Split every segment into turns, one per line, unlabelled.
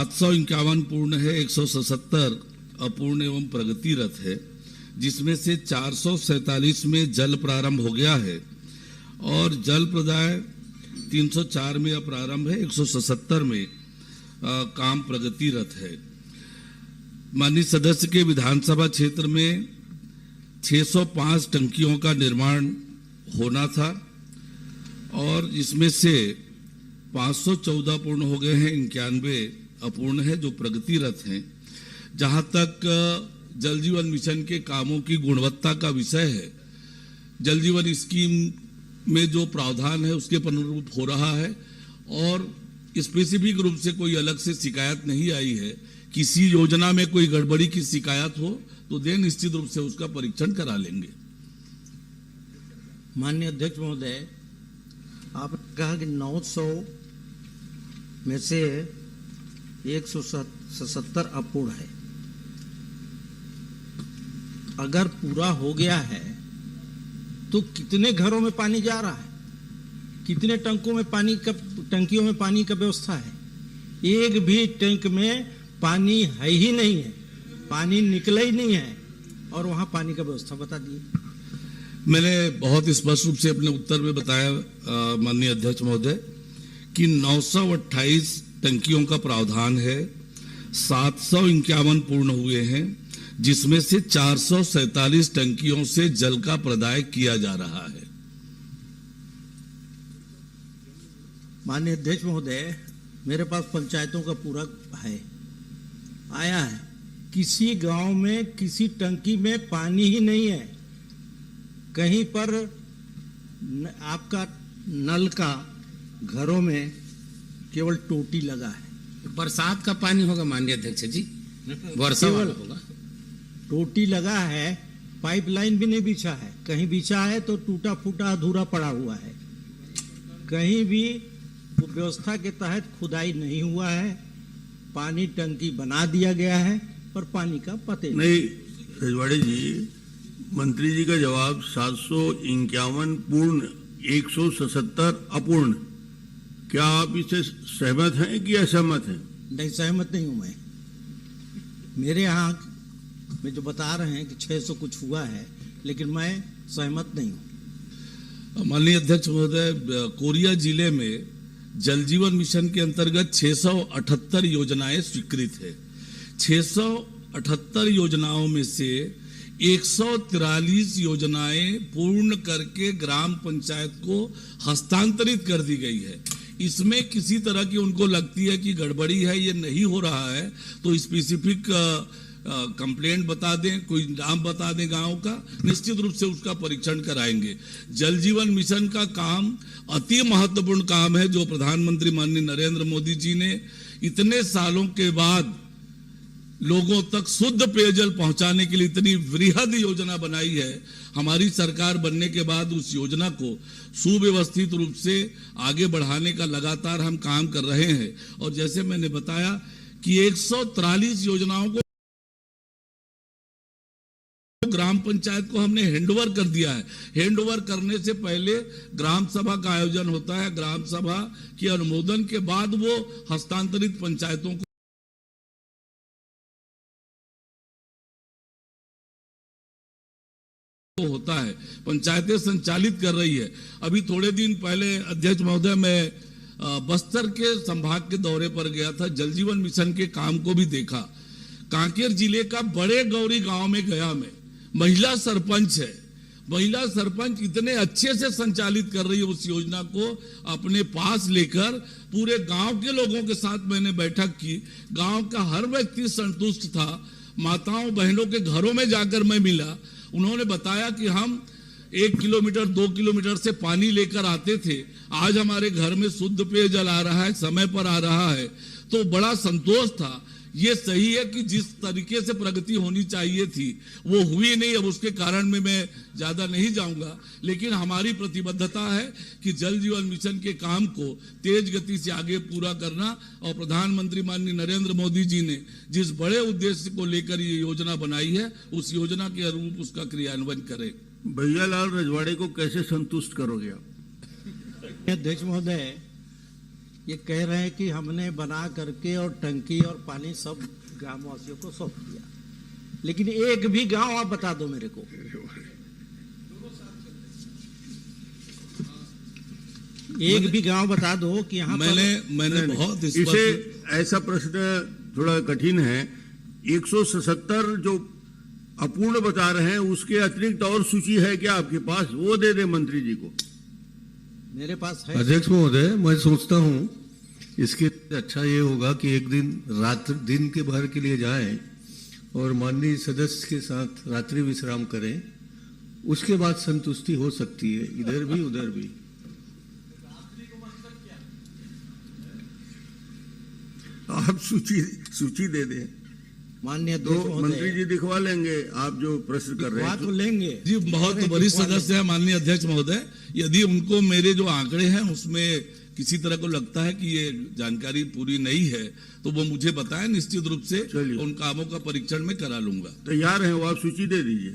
751 पूर्ण है, 177 अपूर्ण एवं प्रगतिरत है, जिसमें से 447 में जल प्रारंभ हो गया है और जल प्रदाय 304 में प्रारंभ है, 177 में काम प्रगतिरत है। माननीय सदस्य के विधानसभा क्षेत्र में 605 टंकियों का निर्माण होना था और इसमें से 514 पूर्ण हो गए हैं, 91 अपूर्ण है जो प्रगतिरत हैं। जहां तक जल जीवन मिशन के कामों की गुणवत्ता का विषय है, जल जीवन स्कीम में जो प्रावधान है उसके अनुरूप हो रहा है और स्पेसिफिक रूप से कोई अलग से शिकायत नहीं आई है। किसी योजना में कोई गड़बड़ी की शिकायत हो तो निश्चित रूप से उसका परीक्षण करा लेंगे।
माननीय अध्यक्ष महोदय, आपने कहा कि 900 में से 177 अपूर्ण है। अगर पूरा हो गया है तो कितने घरों में पानी जा रहा है, कितने टंकों में पानी का, टंकियों में पानी का व्यवस्था है? एक भी टैंक में पानी है ही नहीं है, पानी निकला ही नहीं है और वहां पानी का व्यवस्था बता दिए।
मैंने बहुत स्पष्ट रूप से अपने उत्तर में बताया माननीय अध्यक्ष महोदय कि 928 टंकियों का प्रावधान है, 751 पूर्ण हुए हैं, जिसमें से 447 टंकियों से जल का प्रदाय किया जा रहा है।
माननीय अध्यक्ष महोदय, मेरे पास पंचायतों का पूरा है, आया है, किसी गांव में किसी टंकी में पानी ही नहीं है। कहीं पर आपका नल का घरों में केवल टोटी लगा है।
बरसात का पानी होगा माननीय अध्यक्ष जी, वर्षा वाला होगा।
टोटी लगा है, पाइपलाइन भी नहीं बिछा है, कहीं बिछा है तो टूटा फूटा अधूरा पड़ा हुआ है। कहीं भी व्यवस्था के तहत खुदाई नहीं हुआ है, पानी टंकी बना दिया गया है पर पानी का पते
नहीं। रजवाड़े जी, मंत्री जी का जवाब 751 पूर्ण, 177 अपूर्ण, क्या आप इससे सहमत हैं कि असहमत हैं?
नहीं, सहमत नहीं हूं मैं। मेरे यहाँ में जो बता रहे हैं कि 600 कुछ हुआ है, लेकिन मैं सहमत नहीं हूं।
माननीय अध्यक्ष महोदय, कोरिया जिले में जल जीवन मिशन के अंतर्गत 678 योजनाएं स्वीकृत है। 678 योजनाओं में से 143 योजनाएं पूर्ण करके ग्राम पंचायत को हस्तांतरित कर दी गई है। इसमें किसी तरह की उनको लगती है कि गड़बड़ी है, ये नहीं हो रहा है, तो स्पेसिफिक कंप्लेंट बता दें, कोई नाम बता दें गांव का, निश्चित रूप से उसका परीक्षण कराएंगे। जल जीवन मिशन का काम अति महत्वपूर्ण काम है, जो प्रधानमंत्री माननीय नरेंद्र मोदी जी ने इतने सालों के बाद लोगों तक शुद्ध पेयजल पहुंचाने के लिए इतनी वृहद योजना बनाई है। हमारी सरकार बनने के बाद उस योजना को सुव्यवस्थित रूप से आगे बढ़ाने का लगातार हम काम कर रहे हैं और जैसे मैंने बताया कि 143 योजनाओं को ग्राम पंचायत को हमने हैंडओवर कर दिया है। हैंडओवर करने से पहले ग्राम सभा का आयोजन होता है, ग्राम सभा के अनुमोदन के बाद वो हस्तांतरित पंचायतों को होता है, पंचायतें संचालित कर रही है। अभी थोड़े दिन पहले अध्यक्ष महोदय, मैं बस्तर के संभाग के दौरे पर गया था, जल जीवन मिशन के काम को भी देखा। कांकेर जिले का बड़े गौरी गांव में गया मैं, महिला सरपंच है, महिला सरपंच इतने अच्छे से संचालित कर रही है उस योजना को अपने पास लेकर। पूरे गांव के लोगों के साथ मैंने बैठक की, गांव का हर व्यक्ति संतुष्ट था। माताओं बहनों के घरों में जाकर मैं मिला, उन्होंने बताया कि हम 1 किलोमीटर 2 किलोमीटर से पानी लेकर आते थे, आज हमारे घर में शुद्ध पेयजल आ रहा है, समय पर आ रहा है, तो बड़ा संतोष था। ये सही है कि जिस तरीके से प्रगति होनी चाहिए थी वो हुई नहीं। अब उसके कारण में मैं ज्यादा नहीं जाऊंगा, लेकिन हमारी प्रतिबद्धता है कि जल जीवन मिशन के काम को तेज गति से आगे पूरा करना और प्रधानमंत्री माननीय नरेंद्र मोदी जी ने जिस बड़े उद्देश्य को लेकर ये योजना बनाई है उस योजना के अनुरूप उसका क्रियान्वयन करें।
भैयालाल रजवाड़े को कैसे संतुष्ट करोगे आप?
अध्यक्ष महोदय, ये कह रहे हैं कि हमने बना करके और टंकी और पानी सब ग्रामवासियों को सौंप दिया, लेकिन एक भी गांव आप बता दो मेरे को, एक भी गांव बता दो कि यहाँ
मैंने बहुत
इसे
स्पष्ट
ऐसा प्रश्न थोड़ा कठिन है। 177 जो अपूर्ण बता रहे हैं, उसके अतिरिक्त और सूची है क्या आपके पास? वो दे दे मंत्री जी को।
मेरे पास है।
अध्यक्ष महोदय, मैं सोचता हूं इसके अच्छा ये होगा कि एक दिन के भर के लिए जाएं और माननीय सदस्य के साथ रात्रि विश्राम करें, उसके बाद संतुष्टि हो सकती है, इधर भी उधर भी।
आप सूची दे दें,
माननीय
तो मंत्री जी दिखवा लेंगे आप जो प्रश्न कर रहे
बात
हैं।
तो लेंगे
जी, बहुत वरिष्ठ सदस्य है माननीय अध्यक्ष महोदय। यदि उनको मेरे जो आंकड़े हैं उसमें किसी तरह को लगता है कि ये जानकारी पूरी नहीं है, तो वो मुझे बताएं, निश्चित रूप से
चलिए।
उन कामों का परीक्षण में करा लूंगा।
तैयार है वो, आप सूची दे दीजिए।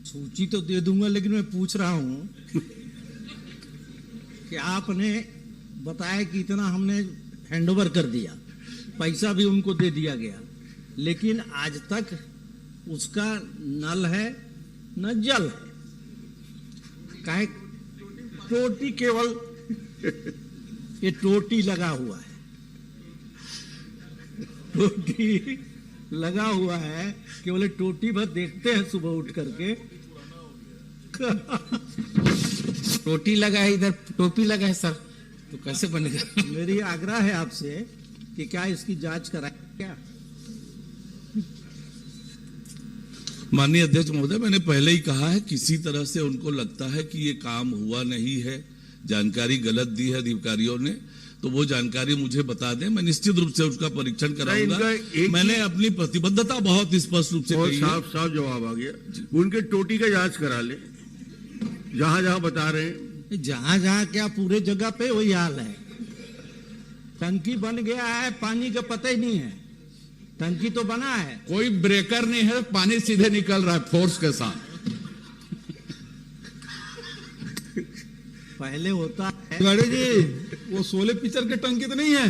सूची तो दे दूंगा, लेकिन मैं पूछ रहा हूं कि आपने बताया कि इतना हमने हैंडओवर कर दिया, पैसा भी उनको दे दिया गया, लेकिन आज तक उसका नल है न जल है। काहे टोटी केवल ये टोटी लगा हुआ है, टोटी लगा हुआ है, केवल टोटी भर देखते हैं सुबह उठ करके।
टोटी लगा है, इधर टोपी लगा है सर, तो कैसे बनेगा?
मेरी आग्रह है आपसे कि क्या इसकी जांच कराएं क्या?
माननीय अध्यक्ष महोदय, मैंने पहले ही कहा है, किसी तरह से उनको लगता है कि ये काम हुआ नहीं है, जानकारी गलत दी है अधिकारियों ने, तो वो जानकारी मुझे बता दें, मैं निश्चित रूप से उसका परीक्षण कराऊंगा। मैंने अपनी प्रतिबद्धता बहुत स्पष्ट रूप से
और
कही है।
साफ जवाब आ गया। उनके टोटी का जांच करा ले, जहां जहां बता रहे हैं।
जहां जहां क्या, पूरे जगह पे वही हाल है। टंकी बन गया है, पानी का पता ही नहीं है। टंकी तो बना है,
कोई ब्रेकर नहीं है, पानी सीधे निकल रहा है फोर्स के साथ।
पहले होता है।
गाड़ी जी, वो 16 पिक्चर के टंकी तो नहीं है?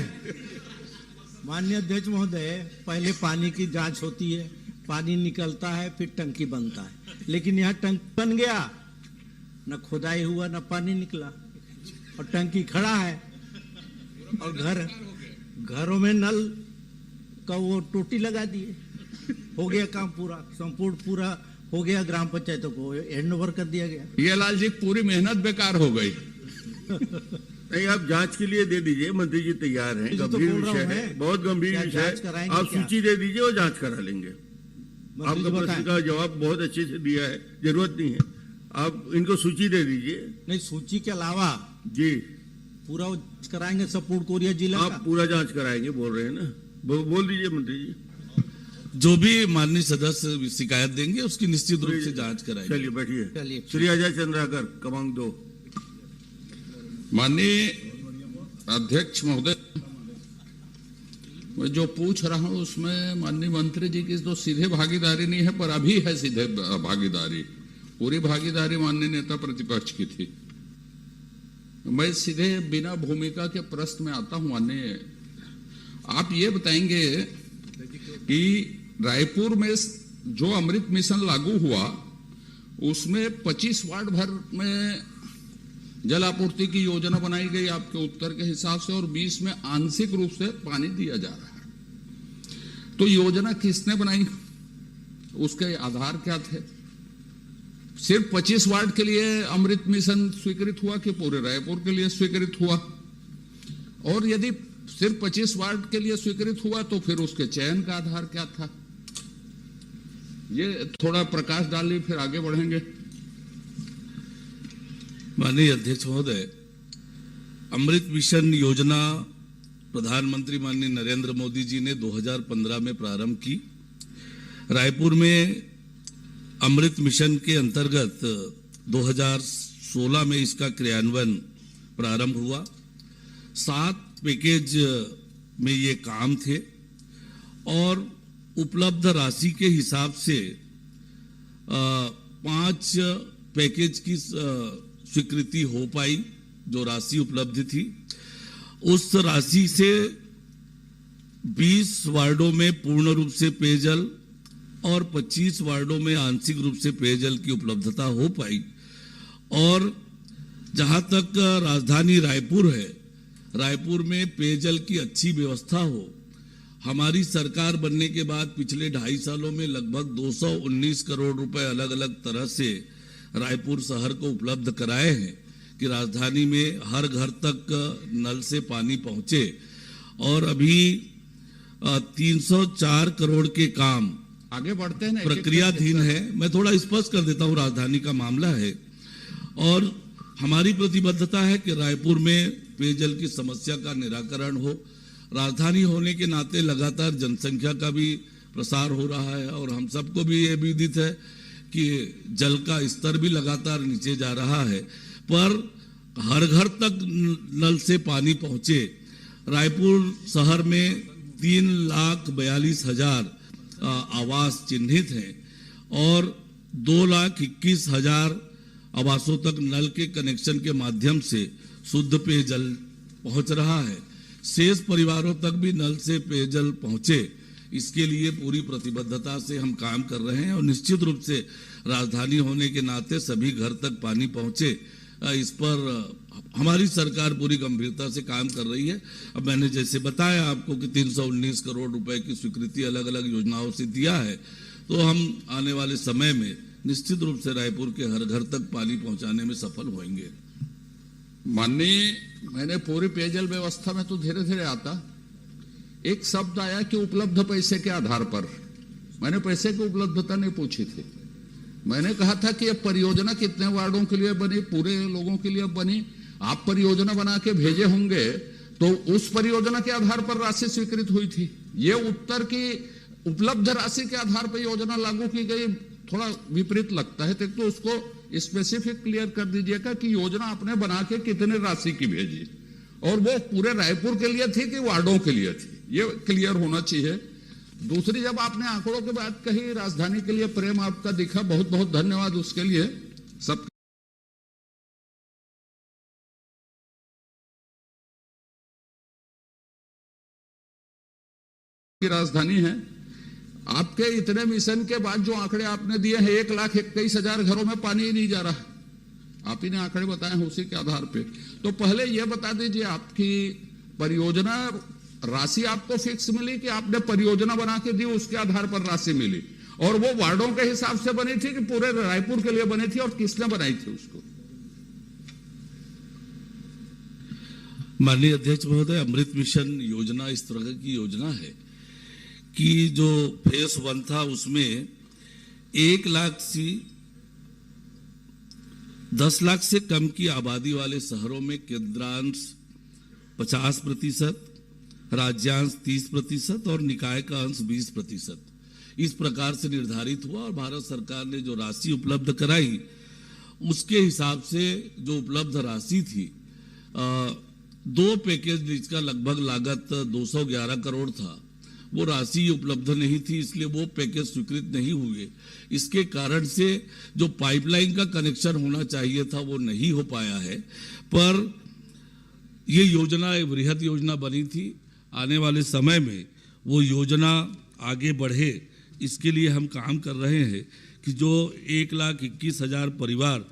माननीय अध्यक्ष महोदय, पहले पानी की जांच होती है, पानी निकलता है, फिर टंकी बनता है, लेकिन यहाँ टंकी बन गया, न खुदाई हुआ न पानी निकला, और टंकी खड़ा है, और घरों में नल का वो टोटी लगा दिए। हो गया काम पूरा, संपूर्ण पूरा हो गया, ग्राम पंचायतों को हैंडओवर कर दिया गया।
ये लाल जी, पूरी मेहनत बेकार हो गई।
नहीं, आप जांच के लिए दे दीजिए, मंत्री जी तैयार हैं।
इसी तो
गंभीर
बोल रहा
विषय
हूं
है,
मैं।
बहुत गंभीर
क्या
विषय
जांच
है।
कराएंगे
आप
क्या?
सूची दे दीजिए और जांच करा लेंगे।
मंत्री
आपका
जी
प्रश्न
बताएं।
का जवाब बहुत अच्छे से दिया है, जरूरत नहीं है। आप इनको सूची दे दीजिए।
नहीं, सूची के अलावा
जी,
पूरा वो कराएंगे सब पूर्ण कोरिया जिला
आप
का।
पूरा जांच कराएंगे बोल रहे हैं ना, बोल दीजिए मंत्री जी।
जो भी माननीय सदस्य शिकायत देंगे उसकी निश्चित रूप से जांच कराएंगे।
चलिए बैठिए।
चलिए,
श्री अजय चंद्राकर, क्रमांक 2।
माननीय अध्यक्ष महोदय, मैं जो पूछ रहा हूं उसमें माननीय मंत्री जी की तो सीधे भागीदारी नहीं है, पर अभी है सीधे भागीदारी। पूरी भागीदारी माननीय नेता प्रतिपक्ष की थी। मैं सीधे बिना भूमिका के प्रश्न में आता हूं। माननीय, आप ये बताएंगे कि रायपुर में जो अमृत मिशन लागू हुआ उसमें 25 वार्ड भर में जल आपूर्ति की योजना बनाई गई आपके उत्तर के हिसाब से, और 20 में आंशिक रूप से पानी दिया जा रहा है। तो योजना किसने बनाई, उसके आधार क्या थे? सिर्फ 25 वार्ड के लिए अमृत मिशन स्वीकृत हुआ कि पूरे रायपुर के लिए स्वीकृत हुआ? और यदि सिर्फ 25 वार्ड के लिए स्वीकृत हुआ तो फिर उसके चयन का आधार क्या था? ये थोड़ा प्रकाश डालिए, फिर आगे बढ़ेंगे।
माननीय अध्यक्ष महोदय, अमृत मिशन योजना प्रधानमंत्री माननीय नरेंद्र मोदी जी ने 2015 में प्रारंभ की। रायपुर में अमृत मिशन के अंतर्गत 2016 में इसका क्रियान्वयन प्रारंभ हुआ। 7 पैकेज में ये काम थे, और उपलब्ध राशि के हिसाब से 5 पैकेज की स्वीकृति हो पाई, जो राशि उपलब्ध थी। उस राशि से 20 वार्डों में पूर्ण रूप से पेयजल और 25 वार्डों में आंशिक रूप से पेयजल की उपलब्धता हो पाई। और जहां तक राजधानी रायपुर है, रायपुर में पेयजल की अच्छी व्यवस्था हो, हमारी सरकार बनने के बाद पिछले 2.5 सालों में लगभग 219 करोड़ रुपए अलग अलग तरह से रायपुर शहर को उपलब्ध कराए हैं कि राजधानी में हर घर तक नल से पानी पहुंचे। और अभी 304 करोड़ के काम
आगे बढ़ते हैं ना,
प्रक्रियाधीन है। मैं थोड़ा स्पष्ट कर देता हूं, राजधानी का मामला है और हमारी प्रतिबद्धता है कि रायपुर में पेयजल की समस्या का निराकरण हो। राजधानी होने के नाते लगातार जनसंख्या का भी प्रसार हो रहा है और हम सबको भी ये विदित है कि जल का स्तर भी लगातार नीचे जा रहा है, पर हर घर तक नल से पानी पहुंचे। रायपुर शहर में 3,42,000 आवास चिन्हित हैं और 2,21,000 आवासों तक नल के कनेक्शन के माध्यम से शुद्ध पेयजल पहुंच रहा है। शेष परिवारों तक भी नल से पेयजल पहुंचे, इसके लिए पूरी प्रतिबद्धता से हम काम कर रहे हैं और निश्चित रूप से राजधानी होने के नाते सभी घर तक पानी पहुंचे, इस पर हमारी सरकार पूरी गंभीरता से काम कर रही है। अब मैंने जैसे बताया आपको कि 319 करोड़ रुपए की स्वीकृति अलग अलग योजनाओं से दिया है, तो हम आने वाले समय में निश्चित रूप से रायपुर के हर घर तक पानी पहुंचाने में सफल होंगे।
माननीय, मैंने पूरी पेयजल व्यवस्था में तो धीरे धीरे आता, एक शब्द आया कि उपलब्ध पैसे के आधार पर। मैंने पैसे की उपलब्धता नहीं पूछी थी, मैंने कहा था कि ये परियोजना कितने वार्डों के लिए बनी, पूरे लोगों के लिए बनी। आप परियोजना बना के भेजे होंगे तो उस परियोजना के आधार पर राशि स्वीकृत हुई थी। ये उत्तर की उपलब्ध राशि के आधार पर योजना लागू की गई, थोड़ा विपरीत लगता है। तो उसको स्पेसिफिक क्लियर कर दीजिएगा कि योजना आपने बना के कितने राशि की भेजी और वो पूरे रायपुर के लिए थी कि वार्डों के लिए थी, ये क्लियर होना चाहिए। दूसरी, जब आपने आंकड़ों की बात कही, राजधानी के लिए प्रेम आपका दिखा, बहुत बहुत धन्यवाद उसके लिए। सब की राजधानी है। आपके इतने मिशन के बाद जो आंकड़े आपने दिए हैं, 1,21,000 घरों में पानी ही नहीं जा रहा। आप ही ने आंकड़े बताए हैं उसी के आधार पे। तो पहले यह बता दीजिए, आपकी परियोजना राशि आपको फिक्स मिली कि आपने परियोजना बना के दी उसके आधार पर राशि मिली, और वो वार्डों के हिसाब से बनी थी कि पूरे रायपुर के लिए बनी थी, और किसने बनाई थी उसको?
माननीय अध्यक्ष महोदय, अमृत मिशन योजना इस तरह की योजना है कि जो फेज 1 था उसमें 10 लाख से कम की आबादी वाले शहरों में केंद्रांश 50%, राज्यांश 30% और निकाय का अंश 20% इस प्रकार से निर्धारित हुआ। और भारत सरकार ने जो राशि उपलब्ध कराई उसके हिसाब से जो उपलब्ध राशि थी, 2 पैकेज जिसका लगभग लागत 211 करोड़ था, वो राशि उपलब्ध नहीं थी, इसलिए वो पैकेज स्वीकृत नहीं हुए। इसके कारण से जो पाइपलाइन का कनेक्शन होना चाहिए था वो नहीं हो पाया है। पर ये योजना एक बृहद योजना बनी थी, आने वाले समय में वो योजना आगे बढ़े, इसके लिए हम काम कर रहे हैं कि जो 1,21,000 परिवार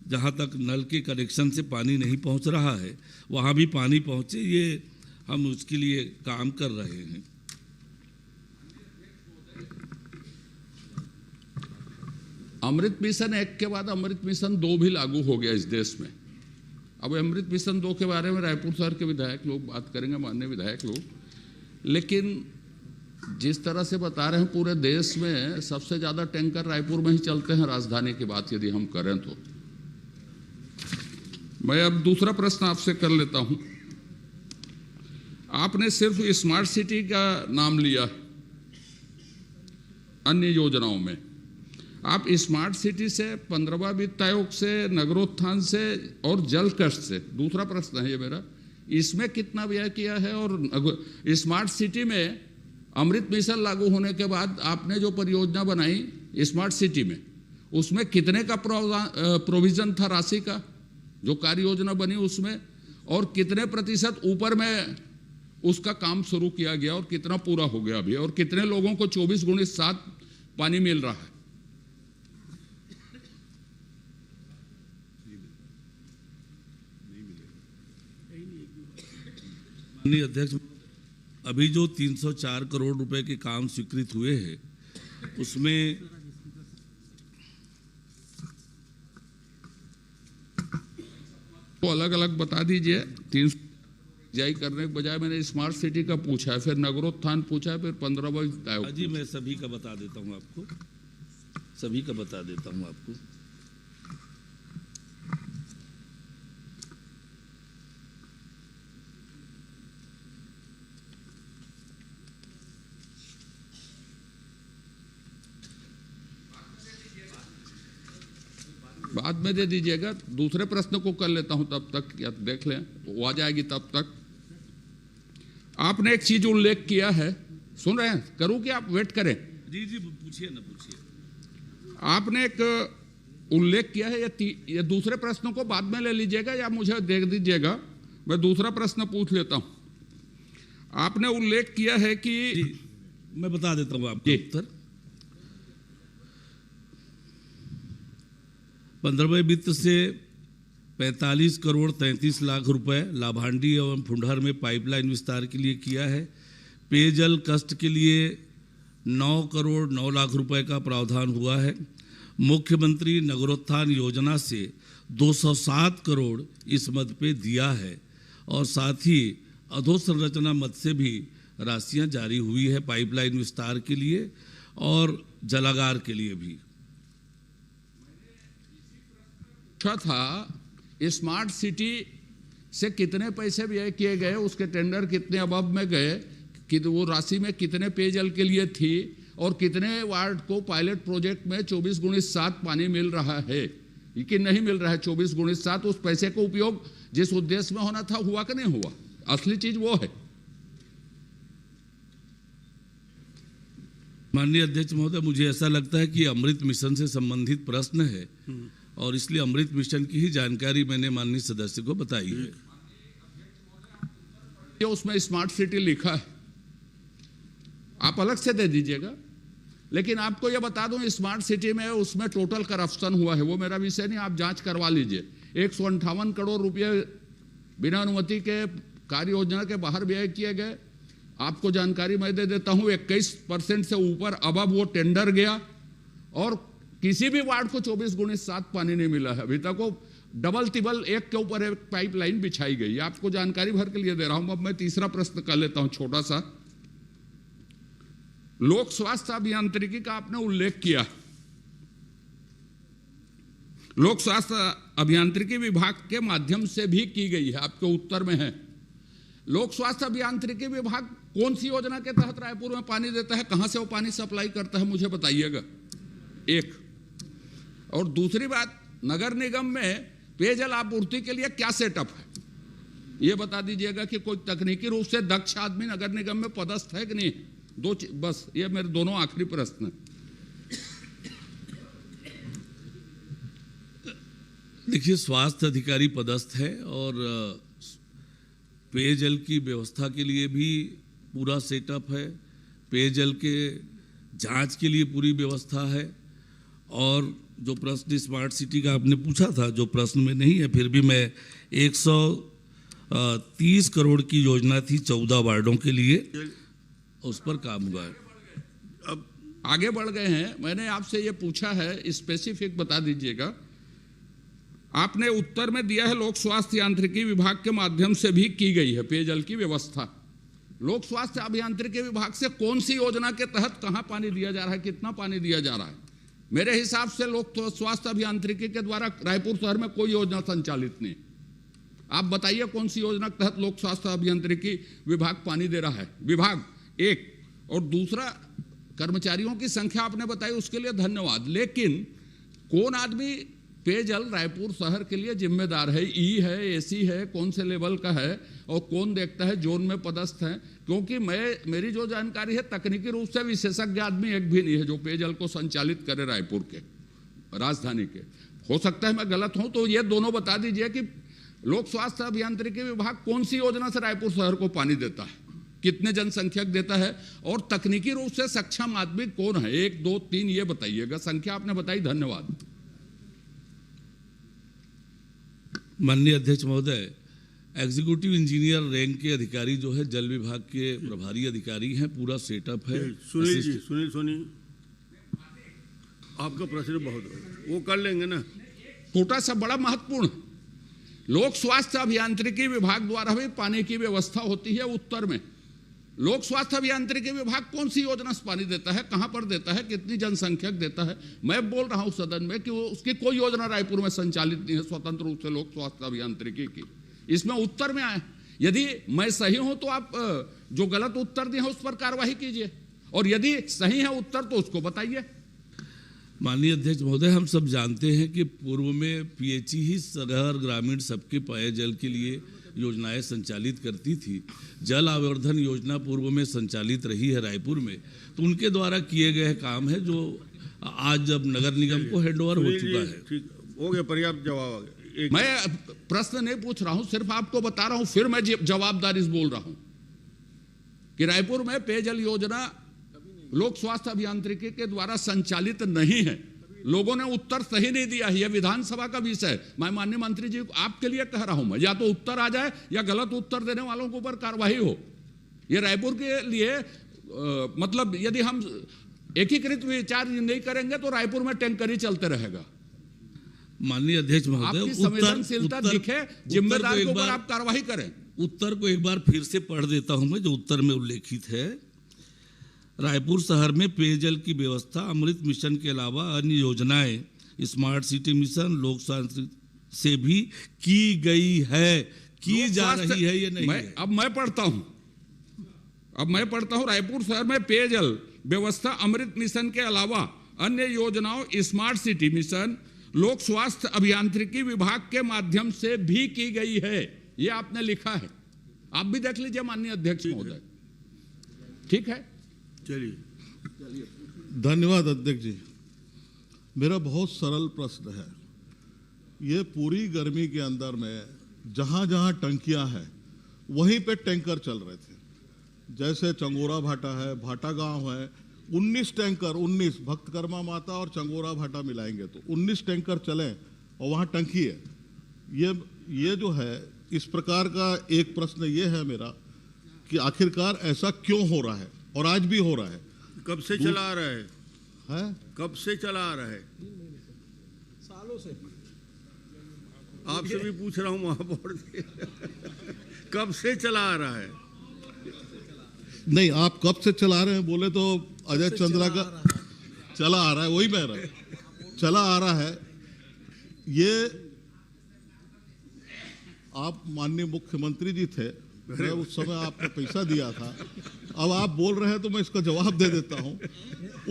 जहाँ तक नल के कनेक्शन से पानी नहीं पहुँच रहा है वहाँ भी पानी पहुँचे, ये हम उसके लिए काम कर रहे हैं।
अमृत मिशन 1 के बाद अमृत मिशन 2 भी लागू हो गया इस देश में। अब अमृत मिशन 2 के बारे में रायपुर शहर के विधायक लोग बात करेंगे, माननीय विधायक लोग, लेकिन जिस तरह से बता रहे हैं पूरे देश में सबसे ज्यादा टैंकर रायपुर में ही चलते हैं, राजधानी की बात यदि हम करें तो। मैं अब दूसरा प्रश्न आपसे कर लेता हूं। आपने सिर्फ स्मार्ट सिटी का नाम लिया अन्य योजनाओं में। आप स्मार्ट सिटी से, 15वां वित्त आयोग से, नगरोत्थान से और जल कष्ट से, दूसरा प्रश्न है ये मेरा, इसमें कितना व्यय किया है? और स्मार्ट सिटी में अमृत मिशन लागू होने के बाद आपने जो परियोजना बनाई स्मार्ट सिटी में, उसमें कितने का प्रोविजन था राशि का, जो कार्य योजना बनी उसमें? और कितने प्रतिशत ऊपर में उसका काम शुरू किया गया और कितना पूरा हो गया अभी, और कितने लोगों को 24x7 पानी मिल रहा है।
माननीय अध्यक्ष, अभी जो 304 करोड़ रुपए के काम स्वीकृत हुए हैं उसमें
तो अलग अलग बता दीजिए। 300 जाई करने के बजाय मैंने स्मार्ट सिटी का पूछा है, फिर नगरोत्थान पूछा है, फिर 15
जी मैं सभी का बता देता हूं आपको, सभी का बता देता हूं आपको।
बाद में दे दीजिएगा, दूसरे प्रश्न को कर लेता हूं तब तक, या देख लें वो आ जाएगी तब तक। आपने एक चीज उल्लेख किया है, सुन रहे हैं, करूं कि आप वेट करें?
जी जी पूछिए ना, पूछिए।
आपने एक उल्लेख किया है, ये दूसरे प्रश्न को बाद में ले लीजिएगा या मुझे देख दीजिएगा, मैं दूसरा प्रश्न पूछ लेता हूं। आपने उल्लेख किया है कि
मैं बता देता हूं आपको उत्तर। 15वें वित्त से 45 करोड़ 33 लाख रुपए लाभांडी एवं फुंडहर में पाइपलाइन विस्तार के लिए किया है। पेयजल कष्ट के लिए 9 करोड़ 9 लाख रुपए का प्रावधान हुआ है। मुख्यमंत्री नगरोत्थान योजना से 207 करोड़ इस मद पे दिया है और साथ ही अधोसंरचना मद से भी राशियां जारी हुई है पाइपलाइन विस्तार के लिए और जलागार के लिए भी।
पूछा था स्मार्ट सिटी से कितने पैसे व्यय किए गए, उसके टेंडर कितने अबव में गए, कि वो राशि में कितने पेयजल के लिए थी और कितने वार्ड को पायलट प्रोजेक्ट में 24x7 पानी मिल रहा है कि नहीं मिल रहा है 24x7। उस पैसे को उपयोग जिस उद्देश्य में होना था हुआ कि नहीं हुआ, असली चीज वो है।
माननीय अध्यक्ष महोदय, मुझे ऐसा लगता है कि अमृत मिशन से संबंधित प्रश्न है और इसलिए अमृत मिशन की ही जानकारी मैंने माननीय सदस्य को बताई है।
ये उसमें स्मार्ट सिटी लिखा है, आप अलग से दे दीजिएगा, लेकिन आपको ये बता दूं स्मार्ट सिटी में उसमें टोटल करप्शन हुआ है, वो मेरा विषय नहीं, आप जांच करवा लीजिए। 158 करोड़ रुपए बिना अनुमति के कार्य योजना के बाहर व्यय किए गए। आपको जानकारी मैं दे देता हूं, 21% से ऊपर अबव वो टेंडर गया और किसी भी वार्ड को 24x7 पानी नहीं मिला है अभी तक। वो डबल तिबल एक के ऊपर एक पाइपलाइन बिछाई गई, आपको जानकारी भर के लिए दे रहा हूं। अब मैं तीसरा प्रश्न कर लेता हूं छोटा सा। लोक स्वास्थ्य अभियांत्रिकी का आपने उल्लेख किया, लोक स्वास्थ्य अभियांत्रिकी विभाग के माध्यम से भी की गई है, आपके उत्तर में है। लोक स्वास्थ्य अभियांत्रिकी विभाग कौन सी योजना के तहत रायपुर में पानी देता है, कहां से वो पानी सप्लाई करता है, मुझे बताइएगा। एक और दूसरी बात, नगर निगम में पेयजल आपूर्ति के लिए क्या सेटअप है, ये बता दीजिएगा कि कोई तकनीकी रूप से दक्ष आदमी नगर निगम में पदस्थ है कि नहीं। बस ये मेरे दोनों आखिरी प्रश्न है।
देखिए, स्वास्थ्य अधिकारी पदस्थ है और पेयजल की व्यवस्था के लिए भी पूरा सेटअप है, पेयजल के जांच के लिए पूरी व्यवस्था है। और जो प्रश्न स्मार्ट सिटी का आपने पूछा था, जो प्रश्न में नहीं है, फिर भी मैं 130 करोड़ की योजना थी 14 वार्डों के लिए, उस पर काम हुआ है।
अब आगे बढ़ गए हैं, मैंने आपसे ये पूछा है, स्पेसिफिक बता दीजिएगा। आपने उत्तर में दिया है लोक स्वास्थ्य यांत्रिकी विभाग के माध्यम से भी की गई है पेयजल की व्यवस्था। लोक स्वास्थ्य अभियांत्रिकी विभाग से कौन सी योजना के तहत कहां पानी दिया जा रहा है, कितना पानी दिया जा रहा है? मेरे हिसाब से लोक स्वास्थ्य अभियांत्रिकी के द्वारा रायपुर शहर में कोई योजना संचालित नहीं। आप बताइए कौन सी योजना के तहत लोक स्वास्थ्य अभियांत्रिकी विभाग पानी दे रहा है, विभाग एक। और दूसरा, कर्मचारियों की संख्या आपने बताई, उसके लिए धन्यवाद, लेकिन कौन आदमी पेयजल रायपुर शहर के लिए जिम्मेदार है? ई है, एसी है, कौन से लेवल का है और कौन देखता है, जोन में पदस्थ है? क्योंकि मेरी जो जानकारी है, तकनीकी रूप से विशेषज्ञ आदमी एक भी नहीं है जो पेयजल को संचालित करे रायपुर के, राजधानी के। हो सकता है मैं गलत हूं, तो ये दोनों बता दीजिए कि लोक स्वास्थ्य अभियांत्रिकी विभाग कौन सी योजना से रायपुर शहर को पानी देता है, कितने जनसंख्यक देता है, और तकनीकी रूप से सक्षम आदमी कौन है, 1 2 3 ये बताइएगा। संख्या आपने बताई, धन्यवाद।
माननीय अध्यक्ष महोदय, एग्जीक्यूटिव इंजीनियर रैंक के अधिकारी जो है जल विभाग के प्रभारी अधिकारी हैं, पूरा सेटअप है।
सुनील जी, सुनील सोनी, आपका प्रश्न बहुत है, वो कर लेंगे ना।
छोटा सा बड़ा महत्वपूर्ण, लोक स्वास्थ्य अभियांत्रिकी विभाग द्वारा भी पानी की व्यवस्था होती है उत्तर में। लोक स्वास्थ्य अभियांत्रिकी विभाग कौन सी योजना से पानी देता है, कहां पर देता है, कितनी जनसंख्यक देता है? मैं बोल रहा हूं सदन में कि उसकी कोई योजना रायपुर में संचालित नहीं है स्वतंत्र रूप से लोक स्वास्थ्य अभियांत्रिकी की। इसमें उत्तर में आए, यदि मैं सही हूं तो आप जो गलत उत्तर दिए हैं उस पर कार्रवाई कीजिए, और यदि सही है उत्तर तो उसको बताइए।
माननीय अध्यक्ष महोदय, हम सब जानते हैं कि पूर्व में पीएचई ही शहर ग्रामीण सबके पेयजल के लिए योजनाएं संचालित करती थी। जल आवर्धन योजना पूर्व में संचालित रही है रायपुर में, तो उनके द्वारा किए गए काम है जो आज जब नगर निगम को हैंडओवर हो चुका है।
ठीक हो गया, पर्याप्त जवाब आ गया।
मैं प्रश्न नहीं पूछ रहा हूं, सिर्फ आपको बता रहा हूं, फिर मैं जवाबदारी से बोल रहा हूं कि रायपुर में पेयजल योजना लोक स्वास्थ्य अभियांत्रिकी के द्वारा संचालित नहीं है। लोगों ने उत्तर सही नहीं दिया है, यह विधानसभा का विषय है। मैं माननीय मंत्री जी को आपके लिए कह रहा हूं, मैं या तो उत्तर आ जाए या गलत उत्तर देने वालों के ऊपर कार्रवाई हो। यह रायपुर के लिए मतलब यदि हम एकीकृत विचार नहीं करेंगे तो रायपुर में टैंकर ही चलते रहेगा।
माननीय अध्यक्ष महोदय,
आपकी संवेदनशीलता दिखे, जिम्मेदार के ऊपर आप कार्रवाई करें।
उत्तर को एक बार फिर से पढ़ देता हूं मैं, जो उत्तर में उल्लेखित है। रायपुर शहर में पेयजल की व्यवस्था अमृत मिशन के अलावा अन्य योजनाएं स्मार्ट सिटी मिशन लोक स्वास्थ्य से भी की गई है, की जा रही है, ये नहीं है।
अब मैं पढ़ता हूं रायपुर शहर में पेयजल व्यवस्था अमृत मिशन के अलावा अन्य योजनाओं स्मार्ट सिटी मिशन लोक स्वास्थ्य अभियांत्रिकी विभाग के माध्यम से भी की गई है, ये आपने लिखा है। आप भी देख लीजिए माननीय अध्यक्ष महोदय, ठीक है?
चलिए,
धन्यवाद अध्यक्ष जी। मेरा बहुत सरल प्रश्न है, ये पूरी गर्मी के अंदर में जहां जहां टंकियां हैं वहीं पे टैंकर चल रहे थे। जैसे चंगोरा भाटा है, भाटा गांव है, 19 टैंकर, 19 भक्तकर्मा माता और चंगोरा भाटा मिलाएंगे तो 19 टैंकर चले और वहां टंकी है। ये जो है, इस प्रकार का एक प्रश्न ये है मेरा कि आखिरकार ऐसा क्यों हो रहा है, और आज भी हो रहा है।
कब से चला आ रहा है?
हैं?
कब से चला आ रहा है?
सालों से।
आपसे भी पूछ रहा हूं महापौर जी, कब से चला आ रहा है?
नहीं, आप कब से चला रहे हैं बोले तो अजय चंद्रा का चला आ रहा है, वही कह रहा है, चला आ रहा है। ये आप माननीय मुख्यमंत्री जी थे, मैं उस समय आपने पैसा दिया था। अब आप बोल रहे हैं तो मैं इसका जवाब दे देता हूं।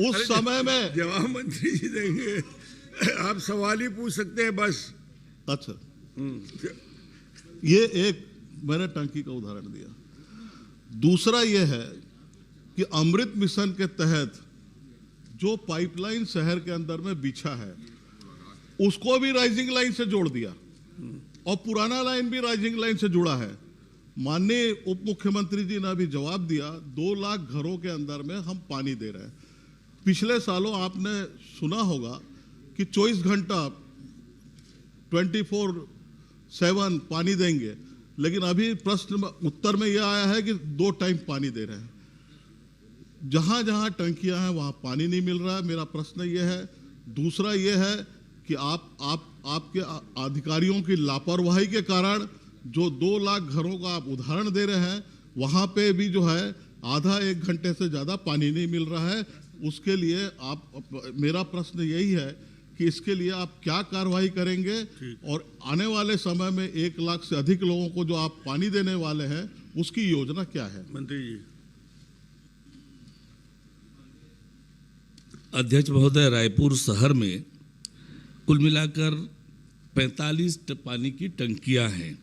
उस समय में
जवाब मंत्री जी देंगे, आप सवाल ही पूछ सकते हैं बस।
अच्छा, ये एक मैंने टंकी का उदाहरण दिया। दूसरा ये है कि अमृत मिशन के तहत जो पाइपलाइन शहर के अंदर में बिछा है उसको भी राइजिंग लाइन से जोड़ दिया, और पुराना लाइन भी राइजिंग लाइन से जुड़ा है। माननीय उप मुख्यमंत्री जी ने अभी जवाब दिया, 2 लाख घरों के अंदर में हम पानी दे रहे हैं। पिछले सालों आपने सुना होगा कि 24 घंटा 24/7 पानी देंगे, लेकिन अभी प्रश्न उत्तर में यह आया है कि 2 टाइम पानी दे रहे हैं। जहां जहां टंकियां हैं वहां पानी नहीं मिल रहा है। मेरा प्रश्न यह है। दूसरा यह है कि आपके अधिकारियों की लापरवाही के कारण जो 2 लाख घरों का आप उदाहरण दे रहे हैं, वहां पे भी जो है आधा 1 घंटे से ज्यादा पानी नहीं मिल रहा है। उसके लिए मेरा प्रश्न यही है कि इसके लिए आप क्या कार्रवाई करेंगे, और आने वाले समय में 1 लाख से अधिक लोगों को जो आप पानी देने वाले हैं उसकी योजना क्या है?
मंत्री जी।
अध्यक्ष महोदय, रायपुर शहर में कुल मिलाकर 45 पानी की टंकियां हैं।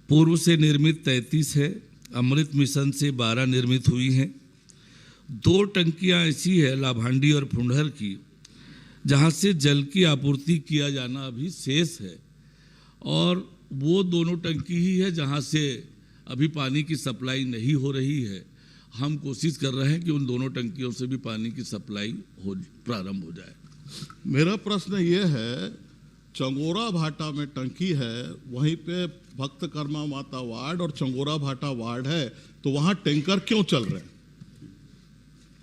पूर्व से निर्मित 33 है, अमृत मिशन से 12 निर्मित हुई हैं। 2 टंकियां ऐसी है लाभांडी और फुंडहर की, जहां से जल की आपूर्ति किया जाना अभी शेष है, और वो दोनों टंकी ही है जहां से अभी पानी की सप्लाई नहीं हो रही है। हम कोशिश कर रहे हैं कि उन दोनों टंकियों से भी पानी की सप्लाई प्रारंभ हो जाए।
मेरा प्रश्न ये है, चंगोरा भाटा में टंकी है, वहीं पे भक्त कर्मा माता वार्ड और चंगोरा भाटा वार्ड है, तो वहां टैंकर क्यों चल रहे हैं?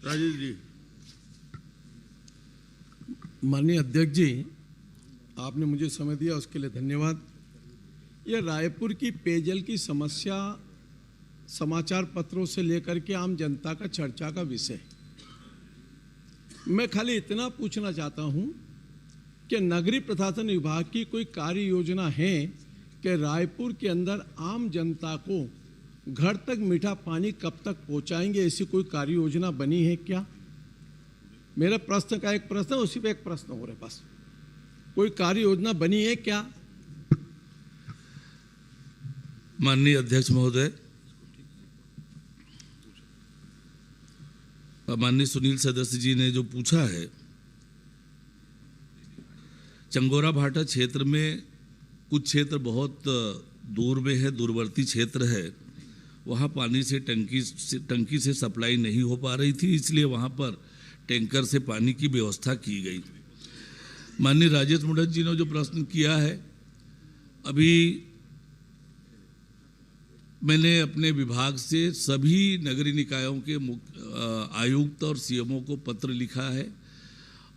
राजेश जी।
माननीय अध्यक्ष जी, आपने मुझे समय दिया उसके लिए धन्यवाद। यह रायपुर की पेयजल की समस्या समाचार पत्रों से लेकर के आम जनता का चर्चा का विषय। मैं खाली इतना पूछना चाहता हूं कि नगरीय प्रशासन विभाग की कोई कार्य योजना है कि रायपुर के अंदर आम जनता को घर तक मीठा पानी कब तक पहुंचाएंगे, ऐसी कोई कार्य योजना बनी है क्या? मेरा प्रश्न का एक प्रश्न, उसी पे एक प्रश्न हो रहा है बस। कोई कार्य योजना बनी है क्या?
माननीय अध्यक्ष महोदय, माननीय सुनील सदस्य जी ने जो पूछा है, चंगोरा भाटा क्षेत्र में कुछ क्षेत्र बहुत दूर में है, दूरवर्ती क्षेत्र है, वहाँ पानी से टंकी से सप्लाई नहीं हो पा रही थी, इसलिए वहाँ पर टैंकर से पानी की व्यवस्था की गई। माननीय राजेश मुंडत जी ने जो प्रश्न किया है, अभी मैंने अपने विभाग से सभी नगरीय निकायों के आयुक्त और सीएमओ को पत्र लिखा है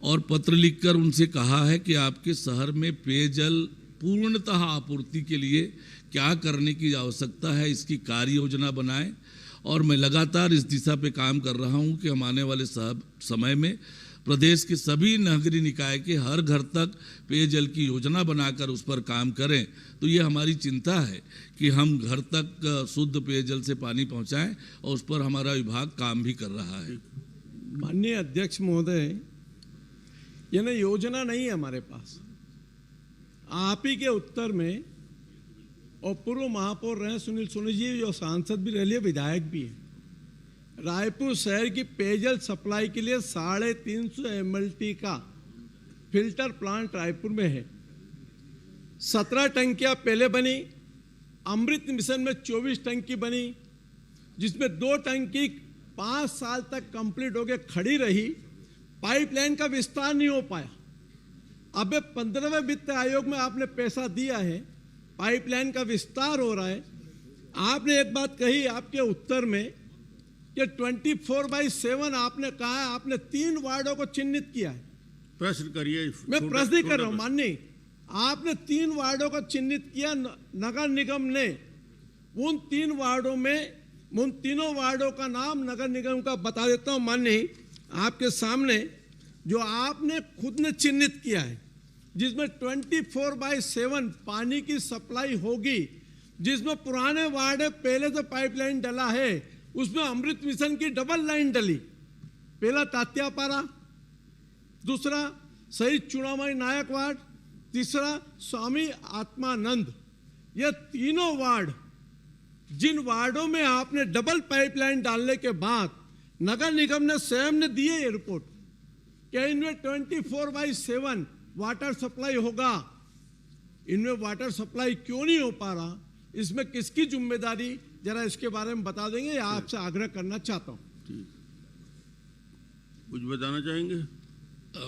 और पत्र लिखकर उनसे कहा है कि आपके शहर में पेयजल पूर्णतः आपूर्ति के लिए क्या करने की आवश्यकता है, इसकी कार्य योजना बनाएं। और मैं लगातार इस दिशा पे काम कर रहा हूं कि हम आने वाले समय में प्रदेश के सभी नगरीय निकाय के हर घर तक पेयजल की योजना बनाकर उस पर काम करें। तो ये हमारी चिंता है कि हम घर तक शुद्ध पेयजल से पानी पहुंचाएं और उस पर हमारा विभाग काम भी कर रहा है।
माननीय अध्यक्ष महोदय, ये ना योजना नहीं है हमारे पास। आप ही के उत्तर में और पूर्व महापौर रहे सुनील सोनी जी, जो सांसद भी रह लिए, विधायक भी हैं, रायपुर शहर की पेयजल सप्लाई के लिए 350 MLT का फिल्टर प्लांट रायपुर में है। 17 टंकियां पहले बनी, अमृत मिशन में 24 टंकी बनी, जिसमें 2 टंकी 5 साल तक कंप्लीट होकर खड़ी रही। पाइपलाइन का विस्तार नहीं हो पाया। अब 15वें वित्त आयोग में आपने पैसा दिया है, पाइपलाइन का विस्तार हो रहा है। आपने एक बात कही आपके उत्तर में कि 24/7 आपने कहा है, आपने 3 वार्डों को चिन्हित किया है।
प्रश्न करिए।
मैं प्रश्न ही कर रहा हूं माननीय, आपने 3 वार्डों को चिन्हित किया। नगर निगम ने उन 3 वार्डों में, उन तीनों वार्डों का नाम नगर निगम का बता देता हूं माननीय आपके सामने, जो आपने खुद ने चिन्हित किया है, जिसमें 24/7 पानी की सप्लाई होगी, जिसमें पुराने वार्ड पहले से पाइपलाइन डला है, उसमें अमृत मिशन की डबल लाइन डली। पहला तात्यापारा, दूसरा शहीद चूड़ामणि नायक वार्ड, तीसरा स्वामी आत्मानंद। ये तीनों वार्ड, जिन वार्डों में आपने डबल पाइपलाइन डालने के बाद नगर निगम ने स्वयं ने दी है ये रिपोर्ट कि इनमें 24/7 वाटर सप्लाई होगा, इनमें वाटर सप्लाई क्यों नहीं हो पा रहा, इसमें किसकी जिम्मेदारी, जरा इसके बारे में बता देंगे, या आपसे आग्रह करना चाहता हूं।
कुछ बताना चाहेंगे?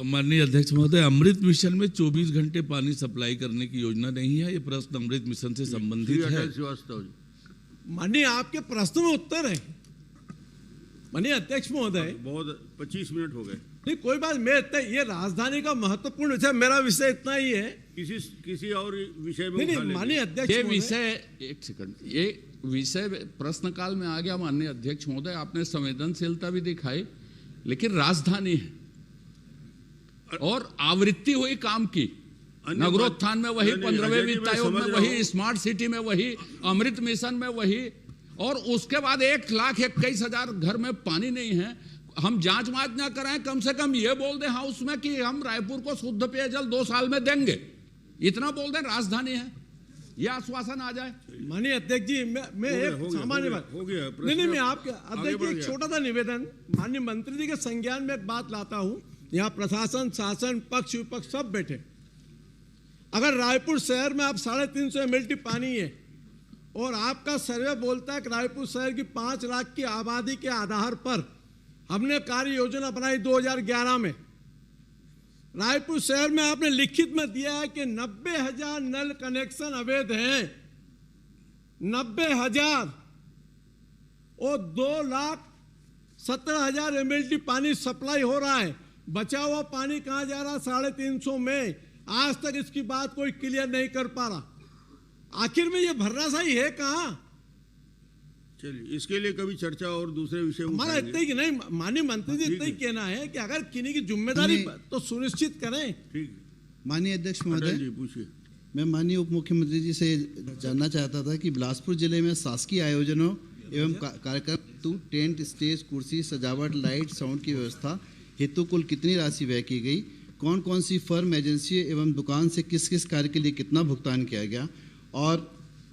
माननीय अध्यक्ष महोदय, अमृत मिशन में 24 घंटे पानी सप्लाई करने की योजना नहीं है। ये प्रश्न अमृत मिशन से संबंधित है।
माननीय आपके प्रश्न में उत्तर है। माननीय अध्यक्ष महोदय,
बहुत 25 मिनट हो गए।
नहीं कोई बात, मैं ये राजधानी का महत्वपूर्ण विषय, मेरा विषय इतना ही है।
किसी और विषय में
नहीं, माननीय अध्यक्ष
ये
महोदय,
विषय, एक सेकंड, ये विषय प्रश्नकाल में आ गया। माननीय अध्यक्ष महोदय, आपने संवेदनशीलता भी दिखाई, लेकिन राजधानी है और आवृत्ति हुई काम की। नगरोत्थान में वही, 15वें वित्त आयोग में वही, स्मार्ट सिटी में वही, अमृत मिशन में वही, और उसके बाद 1,21,000 घर में पानी नहीं है। हम जांच मांच ना कराएं, कम से कम ये बोल दें हाउस में कि हम रायपुर को शुद्ध पेयजल 2 साल में देंगे, इतना बोल दें राजधानी है, ये आश्वासन आ जाए।
माननीय अध्यक्ष जी, मैं एक सामान्य बात
हो गया।
नहीं, मैं आपके अध्यक्ष जी एक छोटा सा निवेदन माननीय मंत्री जी के संज्ञान में एक बात लाता हूं। यहाँ प्रशासन, शासन, पक्ष विपक्ष सब बैठे। अगर रायपुर शहर में आप 350 MLT पानी है और आपका सर्वे बोलता है कि रायपुर शहर की 5 लाख की आबादी के आधार पर हमने कार्य योजना बनाई 2011 में, रायपुर शहर में आपने लिखित में दिया है कि 90,000 नल कनेक्शन अवैध हैं, 90,000, और 2,17,000 MLT पानी सप्लाई हो रहा है। बचा हुआ पानी कहां जा रहा है? 350 में। आज तक इसकी बात कोई क्लियर नहीं कर पा रहा। आखिर में ये भर्रासाई है कहां?
चलिए, इसके लिए कभी चर्चा और दूसरे विषय
हमारा इतना ही कि नहीं, माननीय मंत्री जी, इतना ही कहना है कि अगर किन्हीं की जिम्मेदारी तो सुनिश्चित करें।
ठीक।
माननीय अध्यक्ष
अटल
महोदय,
जी पूछिए।
मैं माननीय उप मुख्यमंत्री जी से जानना चाहता था कि बिलासपुर जिले में शासकीय आयोजनों एवं कार्यक्रम हेतु टेंट, स्टेज, कुर्सी, सजावट, लाइट, साउंड की व्यवस्था हेतु कुल कितनी राशि व्यय की गई? कौन कौन सी फर्म, एजेंसी एवं दुकान से किस किस कार्य के लिए कितना भुगतान किया गया? और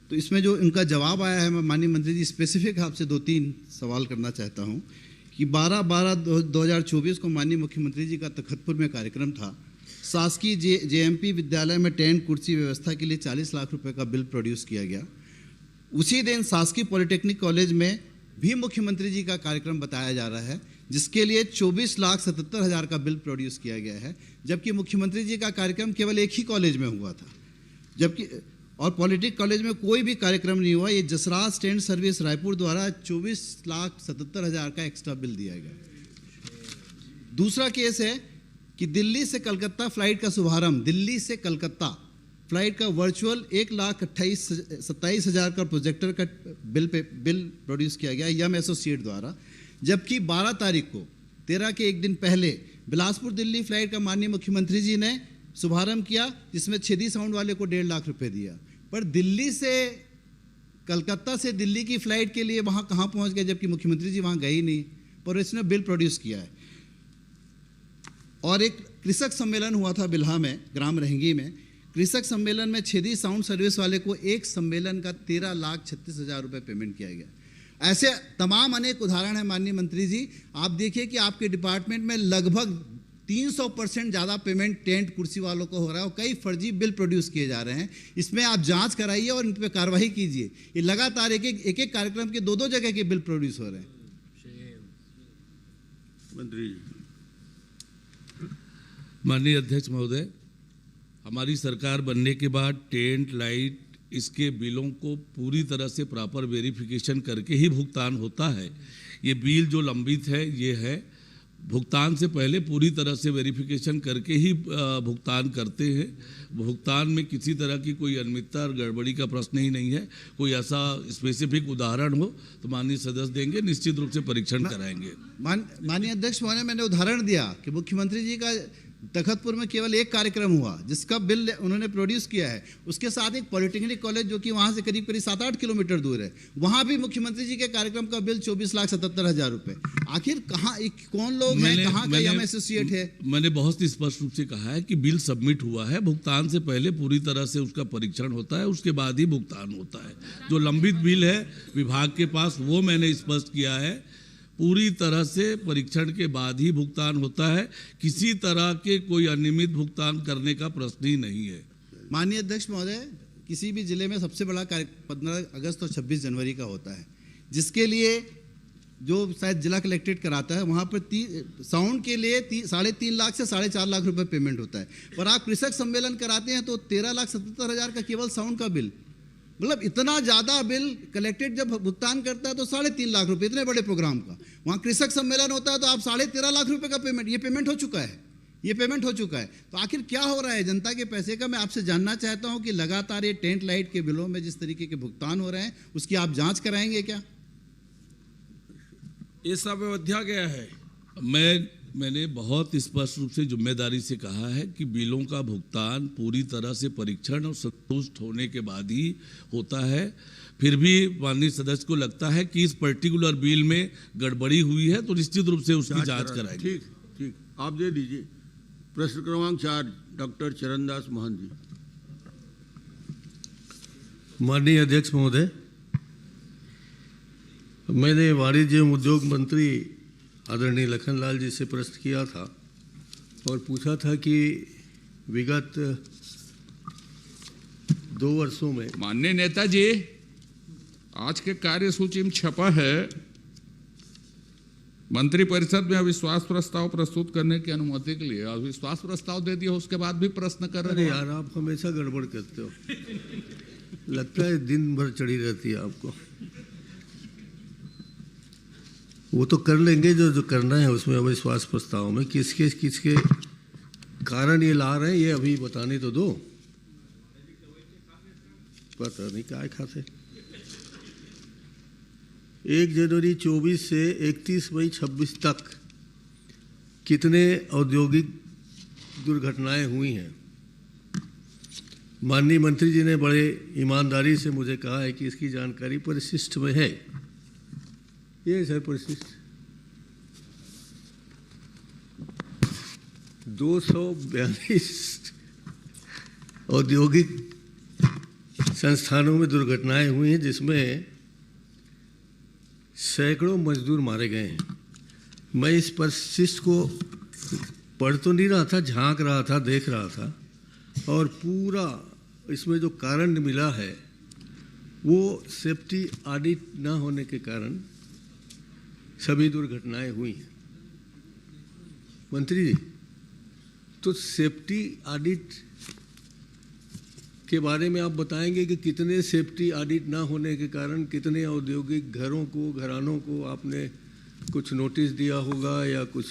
तो इसमें जो इनका जवाब आया है, मैं माननीय मंत्री जी स्पेसिफिक आपसे 2-3 सवाल करना चाहता हूं कि 12/12/2024 को माननीय मुख्यमंत्री जी का तखतपुर में कार्यक्रम था। शासकीय JMP विद्यालय में टेंट, कुर्सी व्यवस्था के लिए 40 लाख रुपए का बिल प्रोड्यूस किया गया। उसी दिन शासकीय पॉलिटेक्निक कॉलेज में भी मुख्यमंत्री जी का कार्यक्रम बताया जा रहा है, जिसके लिए 24,77,000 का बिल प्रोड्यूस किया गया है, जबकि मुख्यमंत्री जी का कार्यक्रम केवल एक ही कॉलेज में हुआ था, जबकि और पॉलिटेक्निक कॉलेज में कोई भी कार्यक्रम नहीं हुआ। ये जसराज टेंट सर्विस रायपुर द्वारा 24,77,000 का एक्स्ट्रा बिल दिया गया। दूसरा केस है कि दिल्ली से कलकत्ता फ्लाइट का शुभारंभ, दिल्ली से कलकत्ता फ्लाइट का वर्चुअल 1,27,000 का प्रोजेक्टर का बिल प्रोड्यूस किया गया यम एसोसिएट द्वारा, जबकि 12 तारीख को 13 के एक दिन पहले बिलासपुर दिल्ली फ्लाइट का माननीय मुख्यमंत्री जी ने शुभारंभ किया, जिसमें छेदी साउंड वाले को 1.5 लाख रुपए दिया। पर दिल्ली से कलकत्ता से दिल्ली की फ्लाइट के लिए वहां कहां पहुंच गए, जबकि मुख्यमंत्री जी वहां गए ही नहीं, पर इसने बिल प्रोड्यूस किया है। और एक कृषक सम्मेलन हुआ था बिल्हा में, ग्राम रहेंगी में। कृषक सम्मेलन में छेदी साउंड सर्विस वाले को एक सम्मेलन का 13,36,000 रुपए पेमेंट किया गया। ऐसे तमाम अनेक उदाहरण है माननीय मंत्री जी। आप देखिए कि आपके डिपार्टमेंट में लगभग 300% ज़्यादा पेमेंट टेंट, कुर्सी वालों को हो रहा है और कई फर्जी बिल प्रोड्यूस किए जा रहे हैं। इसमें आप जांच कराइए और इन पर कार्रवाई कीजिए। ये लगातार एक एक कार्यक्रम के 2-2 जगह के बिल प्रोड्यूस हो रहे हैं।
मंत्री जी।
माननीय अध्यक्ष महोदय, हमारी सरकार बनने के बाद टेंट, लाइट, इसके बिलों को पूरी तरह से प्रॉपर वेरिफिकेशन करके ही भुगतान होता है। ये बिल जो लंबित है, ये है भुगतान से पहले पूरी तरह से वेरिफिकेशन करके ही भुगतान करते हैं। भुगतान में किसी तरह की कोई अनियमितता और गड़बड़ी का प्रश्न ही नहीं है। कोई ऐसा स्पेसिफिक उदाहरण हो तो माननीय सदस्य देंगे, निश्चित रूप से परीक्षण कराएंगे।
माननीय अध्यक्ष महोदय, मैंने उदाहरण दिया कि मुख्यमंत्री जी का तखतपुर में केवल एक कार्यक्रम हुआ जिसका बिल उन्होंने प्रोड्यूस किया है। उसके साथ एक पॉलिटेक्निक कॉलेज जो कि वहां से करीब 7-8 किलोमीटर दूर है, वहां भी मुख्यमंत्री जी के कार्यक्रम का बिल 24,77,000 रुपए। आखिर कहां, कौन लोग हैं, कहां का यम एसोसिएट है?
मैंने बहुत स्पष्ट रूप से कहा है कि बिल सबमिट हुआ है, भुगतान से पहले पूरी तरह से उसका परीक्षण होता है, उसके बाद ही भुगतान होता है। जो लंबित बिल है विभाग के पास, वो मैंने स्पष्ट किया है, पूरी तरह से परीक्षण के बाद ही भुगतान होता है। किसी तरह के कोई अनियमित भुगतान करने का प्रश्न ही नहीं है।
माननीय अध्यक्ष महोदय, किसी भी जिले में सबसे बड़ा कार्य 15 अगस्त और 26 जनवरी का होता है, जिसके लिए जो शायद जिला कलेक्ट्रेट कराता है, वहाँ पर साउंड के लिए 3.5 लाख से 4.5 लाख रुपए पेमेंट होता है। पर आप कृषक सम्मेलन कराते हैं तो 13,77,000 का केवल साउंड का बिल, मतलब इतना ज़्यादा बिल कलेक्टेड जब भुगतान करता है तो 3.5 लाख रुपए, इतने बड़े प्रोग्राम का। वहाँ कृषक सम्मेलन होता है तो आप 13.5 लाख रुपए का पेमेंट, ये पेमेंट हो चुका है, ये पेमेंट हो चुका है। तो आखिर क्या हो रहा है जनता के पैसे का? मैं आपसे जानना चाहता हूँ कि लगातार ये टेंट, लाइट के बिलों में जिस तरीके के भुगतान हो रहे हैं, उसकी आप जाँच कराएंगे क्या?
ये सब अयोध्या गया है।
मैंने बहुत स्पष्ट रूप से जिम्मेदारी से कहा है कि बिलों का भुगतान पूरी तरह से परीक्षण और संतुष्ट होने के बाद ही होता है। फिर भी माननीय सदस्य को लगता है कि इस पर्टिकुलर बिल में गड़बड़ी हुई है तो निश्चित रूप से उसकी जांच कराएंगे।
ठीक ठीक, आप दे दीजिए। प्रश्न क्रमांक 4, डॉक्टर चरणदास महंत जी।
माननीय अध्यक्ष महोदय, मैंने वाणिज्य एवं उद्योग मंत्री आदरणीय लखनलाल जी से प्रश्न किया था और पूछा था कि विगत 2 वर्षों में
माननीय नेताजी, आज के कार्यसूची में छपा है मंत्रिपरिषद में अविश्वास प्रस्ताव प्रस्तुत करने की अनुमति के लिए। अविश्वास प्रस्ताव दे दिया, उसके बाद भी प्रश्न कर रहे
अरे
हैं।
यार, आप हमेशा गड़बड़ करते हो। लगता है दिन भर चढ़ी रहती है आपको। वो तो कर लेंगे जो करना है उसमें, अविश्वास प्रस्ताव में किसके कारण ये ला रहे हैं, ये अभी बताने तो दो। पता नहीं क्या खाते। 1 जनवरी 24 से 31 मई 26 तक कितने औद्योगिक दुर्घटनाएं हुई हैं? माननीय मंत्री जी ने बड़े ईमानदारी से मुझे कहा है कि इसकी जानकारी परिशिष्ट में है। ये सर परिशिष्ट 242 औद्योगिक संस्थानों में दुर्घटनाएं हुई हैं, जिसमें सैकड़ों मजदूर मारे गए हैं। मैं इस परिशिष्ट को पढ़ तो नहीं रहा था, झांक रहा था, देख रहा था, और पूरा इसमें जो कारण मिला है वो सेफ्टी ऑडिट ना होने के कारण सभी दुर्घटनाएं हुई हैं। मंत्री जी, तो सेफ्टी ऑडिट के बारे में आप बताएंगे कि कितने सेफ्टी ऑडिट ना होने के कारण कितने औद्योगिक घरों को, घरानों को आपने कुछ नोटिस दिया होगा या कुछ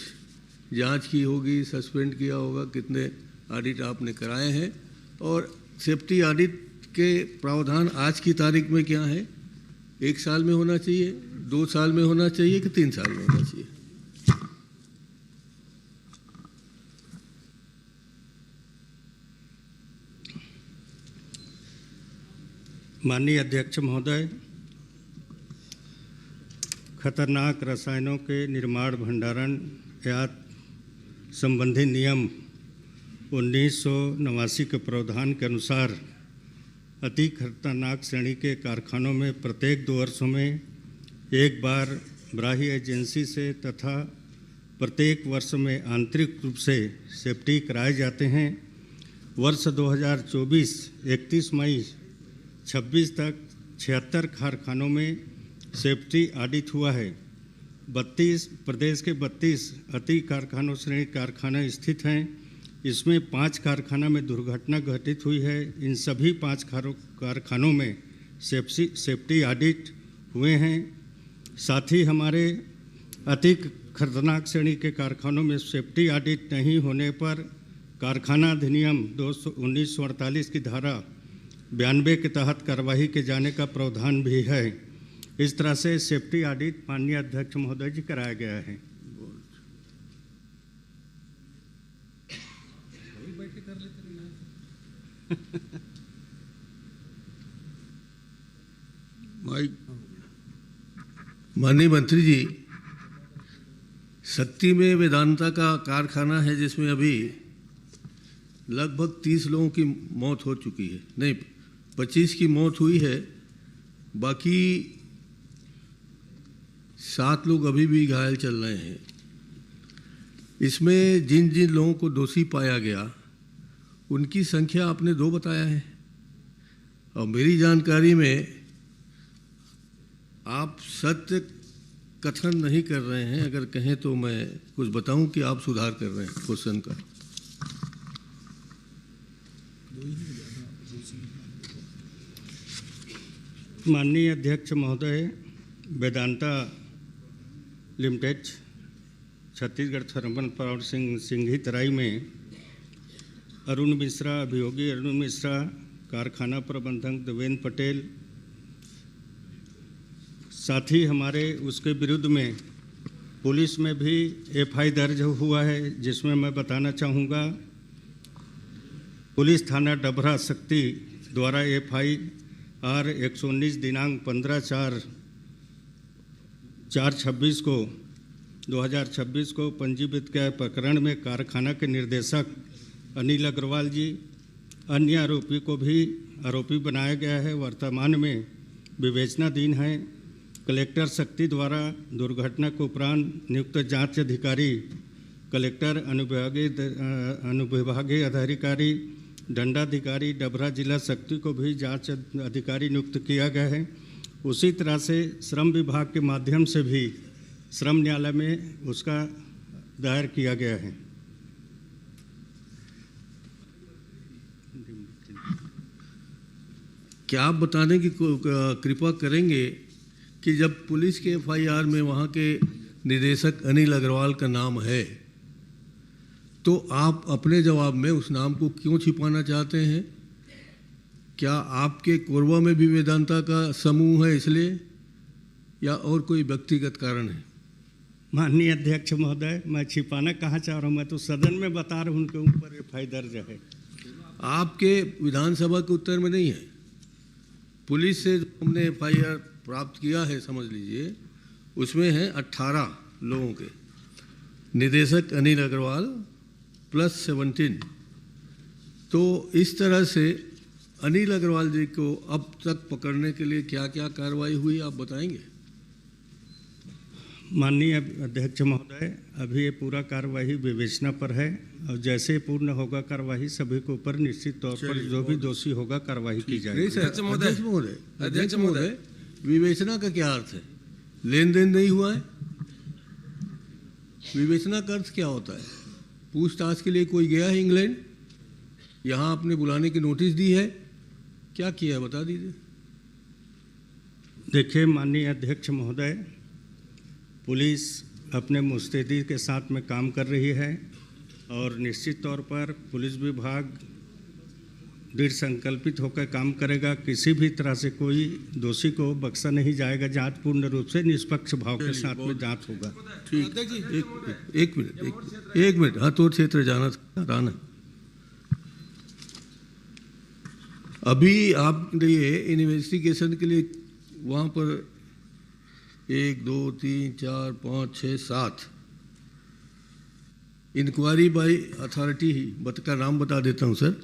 जांच की होगी, सस्पेंड किया होगा, कितने ऑडिट आपने कराए हैं, और सेफ्टी ऑडिट के प्रावधान आज की तारीख में क्या है? 1 साल में होना चाहिए, 2 साल में होना चाहिए कि 3 साल में होना चाहिए?
माननीय अध्यक्ष महोदय, खतरनाक रसायनों के निर्माण, भंडारण या संबंधी नियम 1989 के प्रावधान के अनुसार अति खतरनाक श्रेणी के कारखानों में प्रत्येक 2 वर्षों में एक बार बाह्य एजेंसी से तथा प्रत्येक वर्ष में आंतरिक रूप से सेफ्टी कराए जाते हैं। वर्ष 2024 31 मई 26 तक 76 कारखानों में सेफ्टी ऑडिट हुआ है। 32 प्रदेश के 32 अति कारखानों श्रेणी कारखाना स्थित हैं। इसमें 5 कारखाना में दुर्घटना घटित हुई है। इन सभी 5 कारखानों में सेफ्टी ऑडिट हुए हैं। साथ ही हमारे अति खतरनाक श्रेणी के कारखानों में सेफ्टी ऑडिट नहीं होने पर कारखाना अधिनियम 1948 की धारा 92 के तहत कार्रवाई के जाने का प्रावधान भी है। इस तरह से सेफ्टी ऑडिट माननीय अध्यक्ष महोदय जी कराया गया है।
माननीय मंत्री जी, शक्ति में वेदांता का कारखाना है जिसमें अभी लगभग 30 लोगों की मौत हो चुकी है, नहीं 25 की मौत हुई है, बाकी 7 लोग अभी भी घायल चल रहे हैं। इसमें जिन जिन लोगों को दोषी पाया गया उनकी संख्या आपने 2 बताया है, और मेरी जानकारी में आप सत्य कथन नहीं कर रहे हैं। अगर कहें तो मैं कुछ बताऊं कि आप सुधार कर रहे हैं क्वेश्चन का।
माननीय अध्यक्ष महोदय, Vedanta limited Chhattisgarh thermal power Singhi Tarai में अरुण मिश्रा, अभियोगी अरुण मिश्रा, कारखाना प्रबंधक देवेंद्र पटेल, साथ ही हमारे उसके विरुद्ध में पुलिस में भी एफआई दर्ज हुआ है, जिसमें मैं बताना चाहूँगा पुलिस थाना डबरा शक्ति द्वारा FIR 119 दिनांक 15/4/26 को 2026 को पंजीकृत किया प्रकरण में कारखाना के निर्देशक अनिल अग्रवाल जी, अन्य आरोपी को भी आरोपी बनाया गया है। वर्तमान में विवेचनाधीन है। कलेक्टर शक्ति द्वारा दुर्घटना के उपरांत नियुक्त जांच अधिकारी, कलेक्टर अनुविभागीय अधिकारी दंडाधिकारी डभरा जिला शक्ति को भी जांच अधिकारी नियुक्त किया गया है। उसी तरह से श्रम विभाग के माध्यम से भी श्रम न्यायालय में उसका दायर किया गया है।
क्या आप बताने की कृपा करेंगे कि जब पुलिस के एफआईआर में वहाँ के निदेशक अनिल अग्रवाल का नाम है, तो आप अपने जवाब में उस नाम को क्यों छिपाना चाहते हैं? क्या आपके कोरबा में भी वेदांता का समूह है इसलिए, या और कोई व्यक्तिगत कारण है?
माननीय अध्यक्ष महोदय, मैं छिपाना कहाँ चाह रहा हूँ, मैं तो सदन में बता रहा हूँ उनके ऊपर एफआईआर दर्ज है।
आपके विधानसभा के उत्तर में नहीं है। पुलिस से हमने एफआईआर प्राप्त किया है, समझ लीजिए, उसमें है 18 लोगों के, निदेशक अनिल अग्रवाल प्लस 17। तो इस तरह से अनिल अग्रवाल जी को अब तक पकड़ने के लिए क्या क्या कार्रवाई हुई, आप बताएंगे?
माननीय अध्यक्ष महोदय, अभी ये पूरा कार्यवाही विवेचना पर है और जैसे पूर्ण होगा कार्यवाही सभी के ऊपर निश्चित तौर पर जो भी दोषी होगा कार्यवाही की जाएगी।
अध्यक्ष महोदय, विवेचना का क्या अर्थ है? लेन देन नहीं हुआ है? विवेचना का अर्थ क्या होता है? पूछताछ के लिए कोई गया है इंग्लैंड? यहाँ आपने बुलाने की नोटिस दी है, क्या किया है बता दीजिए।
देखिए माननीय अध्यक्ष महोदय, पुलिस अपने मुस्तैदी के साथ में काम कर रही है और निश्चित तौर पर पुलिस विभाग दृढ़ संकल्पित होकर काम करेगा। किसी भी तरह से कोई दोषी को बख्शा नहीं जाएगा। जांच पूर्ण रूप से निष्पक्ष भाव के साथ में जांच होगा।
ठीक, एक मिनट, हाँ, तो क्षेत्र जाना। अभी आपने ये इन्वेस्टिगेशन के लिए वहाँ पर 1 2 3 4 5 6 7 इंक्वायरी बाय अथॉरिटी का नाम बता देता हूँ sir.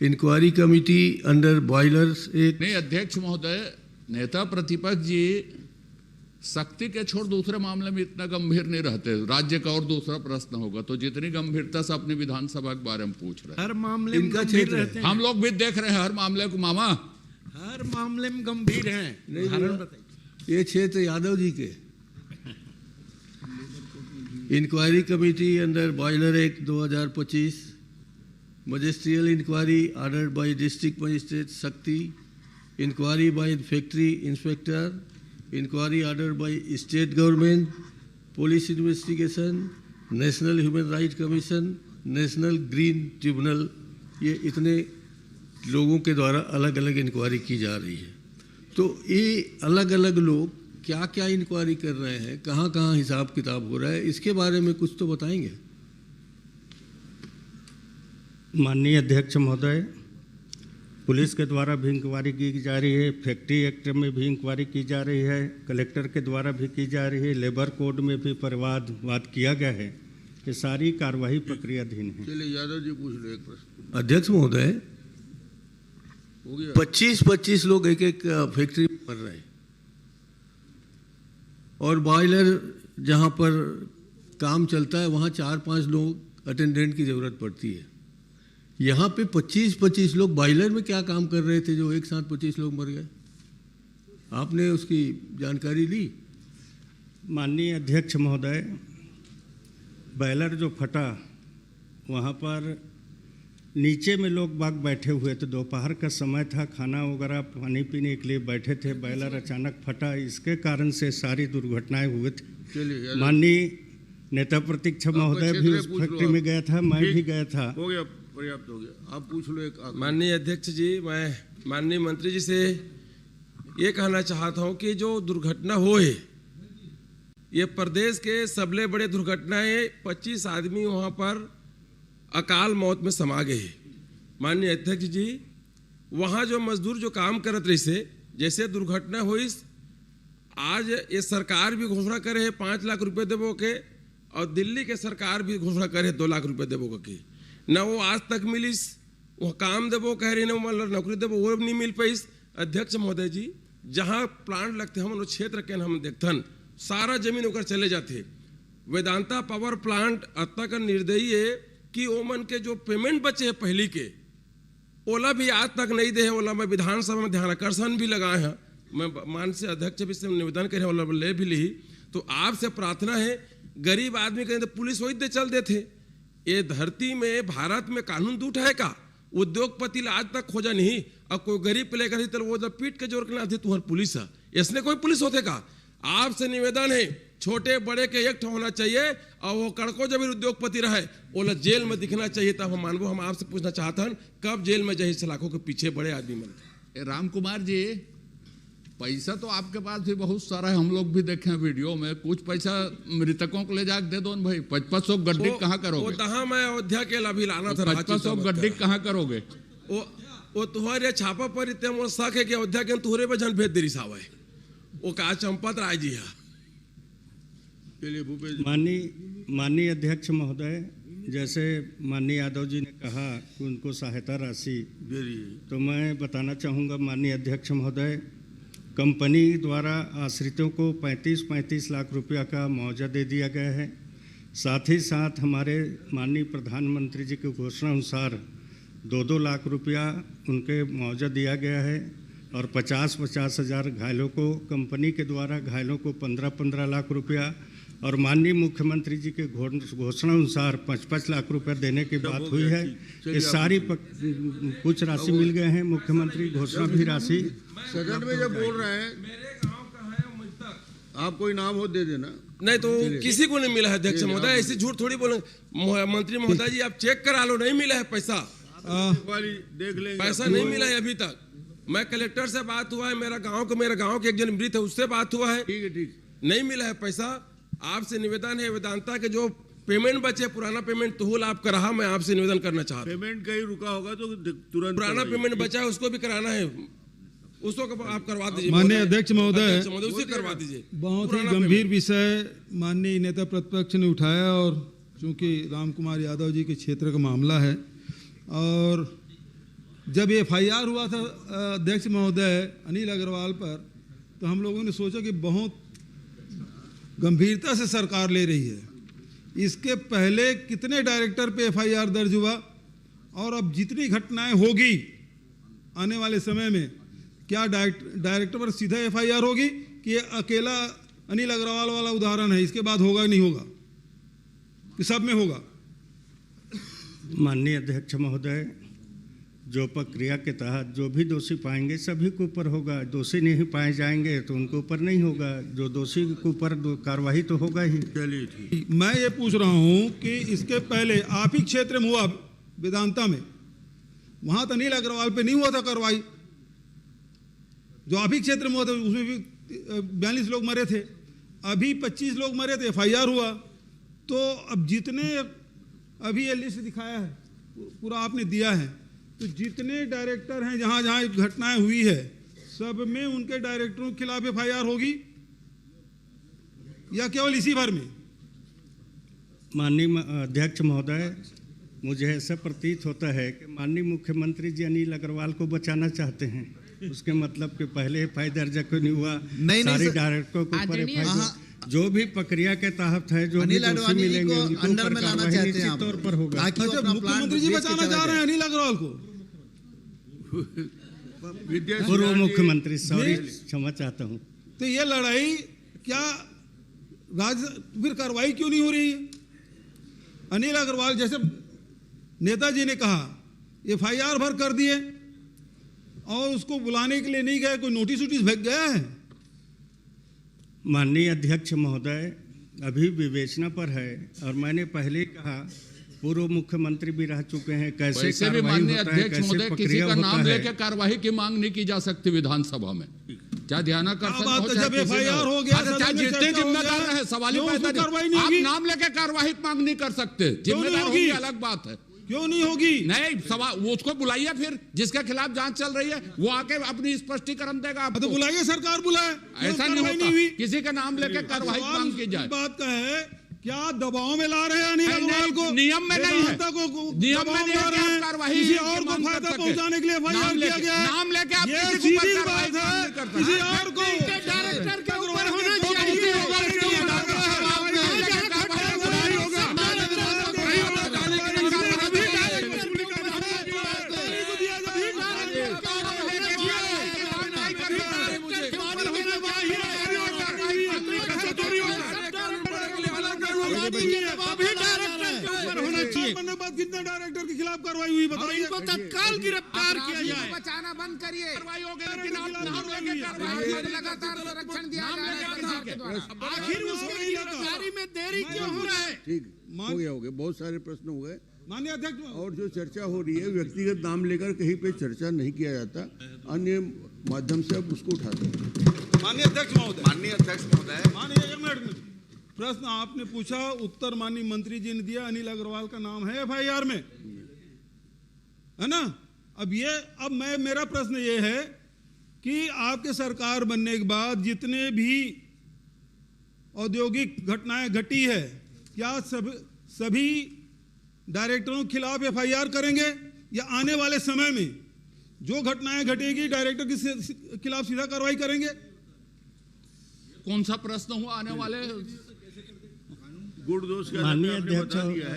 Inquiry committee under boilers एक
नहीं अध्यक्ष महोदय, नेता प्रतिपक्ष जी शक्ति के छोड़ दूसरे मामले में इतना गंभीर नहीं रहते। राज्य का और दूसरा प्रश्न होगा तो जितनी गंभीरता से अपनी विधानसभा के बारे में पूछ रहे हैं,
हर मामले में
इनका
गंभीर
क्षेत्र
रहते हैं।
हम लोग भी देख रहे हैं हर मामले को मामा।
हर मामले में गंभीर हैं। उदाहरण बताइए।
ये क्षेत्र यादव जी के inquiry committee under boiler act 2025, magisterial inquiry ordered by district magistrate Shakti, inquiry by factory inspector, inquiry order by state government, police investigation, national human right commission, national green tribunal, ये इतने लोगों के द्वारा अलग अलग इंक्वायरी की जा रही है। तो ये अलग अलग लोग क्या क्या इंक्वायरी कर रहे हैं, कहाँ कहाँ हिसाब किताब हो रहा है, इसके बारे में कुछ तो बताएंगे।
माननीय अध्यक्ष महोदय, पुलिस के द्वारा भी इंक्वायरी की जा रही है, फैक्ट्री एक्ट में भी इंक्वायरी की जा रही है, कलेक्टर के द्वारा भी की जा रही है, लेबर कोड में भी वाद किया गया है। ये सारी कार्यवाही प्रक्रियाधीन है।
चलिए यादव जी पूछ लो एक प्रश्न।
अध्यक्ष महोदय,
हो गया।
25-25 लोग एक एक फैक्ट्री में मर रहे हैं और बॉयलर जहाँ पर काम चलता है वहाँ 4-5 लोग अटेंडेंट की ज़रूरत पड़ती है। यहाँ पे 25-25 लोग बॉयलर में क्या काम कर रहे थे जो एक साथ 25 लोग मर गए? आपने उसकी जानकारी ली?
माननीय अध्यक्ष महोदय, बॉयलर जो फटा वहाँ पर नीचे में लोग बाग बैठे हुए थे, दोपहर का समय था, खाना वगैरह पानी पीने के लिए बैठे थे, बॉयलर अचानक फटा, इसके कारण से सारी दुर्घटनाएं हुए थे।
चलिए
माननीय नेता प्रतिपक्ष महोदय भी उस फैक्ट्री में गया था, मैं भी गया था।
हो गया, पर्याप्त हो गया। आप पूछ लो एक।
माननीय अध्यक्ष जी, मैं माननीय मंत्री जी से ये कहना चाहता हूँ कि जो दुर्घटना हुई, ये प्रदेश के सबले बड़े दुर्घटनाएं 25 आदमी वहाँ पर अकाल मौत में समा गए। माननीय अध्यक्ष जी, वहाँ जो मजदूर जो काम करत रही से जैसे दुर्घटना हुई, आज ये सरकार भी घोषणा करे है 5 लाख रुपए देवो के, और दिल्ली के सरकार भी घोषणा करे 2 लाख रुपए देवो के। न वो आज तक मिलिस, वो काम देवो कह रही, न मतलब नौकरी देवो, वो नहीं मिल पाई। अध्यक्ष महोदय जी, जहाँ प्लांट लगते हम क्षेत्र के हम देखथन, सारा जमीन होकर चले जाते। वेदांता पावर प्लांट अत्ता का निर्दयी है कि ओमन के जो पेमेंट बचे हैं पहली के, ओला भी आज तक नहीं दे है। ओला मैं विधानसभा में ध्यान आकर्षण भी लगाए हैं, मैं मान से अध्यक्ष भी से निवेदन करे, ओला ले भी ली। तो आपसे प्रार्थना है, गरीब आदमी कहें तो पुलिस वही दे चल देते। ये धरती में भारत में कानून दूठ है का? उद्योगपति आज तक खोजा नहीं, अब कोई गरीब पे लेकर तो वो जब पीट के जोर के आती तुम्हारी पुलिस है, इसने कोई पुलिस होते का? आपसे निवेदन है, छोटे बड़े के एक होना चाहिए, और वो कड़को जब उद्योगपति रहे वो जेल में दिखना चाहिए। तब हम मानवो, हम आपसे पूछना चाहते हैं कब जेल में जाए सलाखों के पीछे बड़े आदमी मन।
राम कुमार जी, पैसा तो आपके पास भी बहुत सारा है, हम लोग भी देखे हैं वीडियो में। कुछ पैसा मृतकों को ले जाकर दे दो न भाई। 5500 गड्ढी कहाँ करोगे?
मैं अयोध्या के अभी लाना था।
5500 गड्ढी कहाँ करोगे?
वो तुम्हारे छापा पर इतने मोर शक है कि अयोध्या के तुहरे पे जन भेज दे सावे वो कहा चंपत राय जी है।
माननीय अध्यक्ष महोदय, जैसे माननीय यादव जी ने कहा कि उनको सहायता राशि, तो मैं बताना चाहूँगा माननीय अध्यक्ष महोदय, कंपनी द्वारा आश्रितों को 35-35 लाख रुपया का मुआवजा दे दिया गया है। साथ ही साथ हमारे माननीय प्रधानमंत्री जी की घोषणा अनुसार 2-2 लाख रुपया उनके मुआवजा दिया गया है, और 50-50 हज़ार घायलों को, कंपनी के द्वारा घायलों को 15-15 लाख रुपया, और माननीय मुख्यमंत्री जी के घोषणा अनुसार 5-5 लाख रुपया देने की बात हुई है। ये सारी कुछ राशि मिल गए हैं, मुख्यमंत्री घोषणा भी राशि।
सदन में जब बोल रहे हैं,
मेरे गांव का है मुझ तक,
आप कोई नाम हो दे देना।
नहीं तो किसी को नहीं मिला है अध्यक्ष महोदय, ऐसी झूठ थोड़ी बोले। मंत्री महोदय जी आप चेक करा लो, नहीं मिला है पैसा,
देख लेंगे।
पैसा नहीं मिला है अभी तक। मैं कलेक्टर से बात हुआ है, मेरे गांव के एक जन मृत है उससे बात हुआ है,
ठीक है, ठीक,
नहीं मिला है पैसा। आपसे निवेदन है, वेदांता के जो पेमेंट बचे, पुराना पेमेंट तुहुल आपका रहा, मैं आपसे निवेदन करना चाहता हूं।
पेमेंट कहीं रुका होगा तो तुरंत
पुराना पेमेंट बचा है उसको भी कराना है, उसको आप करवा दीजिए।
माननीय अध्यक्ष महोदय,
उसे करवा दीजिए।
बहुत ही गंभीर विषय माननीय नेता प्रतिपक्ष ने उठाया, और चूंकि राम कुमार यादव जी के क्षेत्र का मामला है, और जब FIR हुआ था अध्यक्ष महोदय अनिल अग्रवाल पर, तो हम लोगों ने सोचा कि बहुत गंभीरता से सरकार ले रही है। इसके पहले कितने डायरेक्टर पे FIR दर्ज हुआ, और अब जितनी घटनाएं होगी आने वाले समय में, क्या डायरेक्टर पर सीधा FIR होगी कि ये अकेला अनिल अग्रवाल वाला उदाहरण है, इसके बाद होगा नहीं होगा, कि सब में होगा?
माननीय अध्यक्ष महोदय, जो प्रक्रिया के तहत जो भी दोषी पाएंगे सभी के ऊपर होगा, दोषी नहीं पाए जाएंगे तो उनके ऊपर नहीं होगा, जो दोषी के ऊपर कार्रवाई तो होगा ही।
चलिए ठीक।
मैं ये पूछ रहा हूँ कि इसके पहले आप ही क्षेत्र में हुआ वेदांता में, वहां तो अनिल अग्रवाल पे नहीं हुआ था कार्रवाई, जो आप ही क्षेत्र में हुआ था उसमें भी 42 लोग मरे थे, अभी 25 लोग मरे थे, FIR हुआ। तो अब जितने, अभी ये लिस्ट दिखाया है पूरा आपने दिया है, तो जितने डायरेक्टर हैं जहां जहां घटनाएं हुई है, सब में उनके डायरेक्टरों के खिलाफ FIR होगी या केवल इसी भर में?
माननीय अध्यक्ष महोदय, मुझे ऐसा प्रतीत होता है कि माननीय मुख्यमंत्री जी अनिल अग्रवाल को बचाना चाहते हैं, उसके मतलब कि पहले FIR दर्ज क्यों नहीं हुआ, सारे डायरेक्टरों के ऊपर FIR, जो भी प्रक्रिया के तहत है, जो भी दोषी मिलेंगे उनके ऊपर कार्रवाई निश्चित तौर पर होगा।
मुख्यमंत्री जी बचाना चाह रहे हैं अनिल अग्रवाल को?
पूर्व मुख्यमंत्री, सॉरी, क्षमा चाहता हूँ।
तो ये लड़ाई क्या फिर कार्रवाई क्यों नहीं हो रही है? अनिल अग्रवाल जैसे नेताजी ने कहा FIR भर कर दिए, और उसको बुलाने के लिए नहीं गए, कोई नोटिस भेज गया है?
माननीय अध्यक्ष महोदय, अभी विवेचना पर है, और मैंने पहले कहा पूर्व मुख्यमंत्री भी रह चुके हैं, कैसे
भी माननीय अध्यक्ष महोदय किसी का नाम लेकर कार्रवाई की मांग नहीं की जा सकती विधानसभा में, क्या ध्यान कर सकते?
जब FIR हो गया,
जितने जिम्मेदार रहे, सवाल ही पैदा नहीं, आप नाम लेकर कार्रवाई मांग नहीं कर सकते, जिम्मेदार होगी अलग बात है।
क्यों नहीं होगी?
नहीं, सवाल उसको बुलाइए, फिर जिसके खिलाफ जांच चल रही है वो आके अपनी स्पष्टीकरण देगा आपको।
तो बुलाइए, सरकार बुलाए,
ऐसा नहीं होता, किसी का नाम लेकर कार्रवाई मांग की जाए।
बात का है, क्या दबाव में ला रहे हैं अनिल अग्रवाल को?
नियम में नहीं है, नियम में नहीं है कार्रवाई,
किसी और को फायदा पहुंचाने के लिए FIR किया गया है।
नाम लेके आप
ये सीधी बात है, किसी और को
डायरेक्टर के ऊपर होना चाहिए।
कितने डायरेक्टर के खिलाफ कार्रवाई हुई बताइए?
इनको तत्काल गिरफ्तार किया जाए।
बचाना बंद करिए।
कार्रवाई हो गई, लेकिन आप नाम लेके कार्रवाई हो रही है।
लगातार संरक्षण दिया जा रहा है सरकार के द्वारा।
आखिर उसकी गिरफ्तारी में देरी क्यों हो रहा है?
ठीक हो गया बहुत सारे प्रश्न हो गए।
माननीय अध्यक्ष,
और जो चर्चा हो रही है व्यक्तिगत नाम लेकर कहीं पे चर्चा नहीं किया जाता, अन्य माध्यम से अब उसको उठाते हैं।
माननीय अध्यक्ष महोदय, माननीय एक मिनट, प्रश्न आपने पूछा, उत्तर माननीय मंत्री जी ने दिया, अनिल अग्रवाल का नाम है एफआईआर में, है ना? अब मेरा प्रश्न ये है कि आपके सरकार बनने के बाद जितने भी औद्योगिक घटनाएं घटी है, क्या सभी डायरेक्टरों के खिलाफ एफआईआर करेंगे, या आने वाले समय में जो घटनाएं घटेगी डायरेक्टर के खिलाफ सीधा कार्रवाई करेंगे?
कौन सा प्रश्न हुआ आने वाले?
माननीय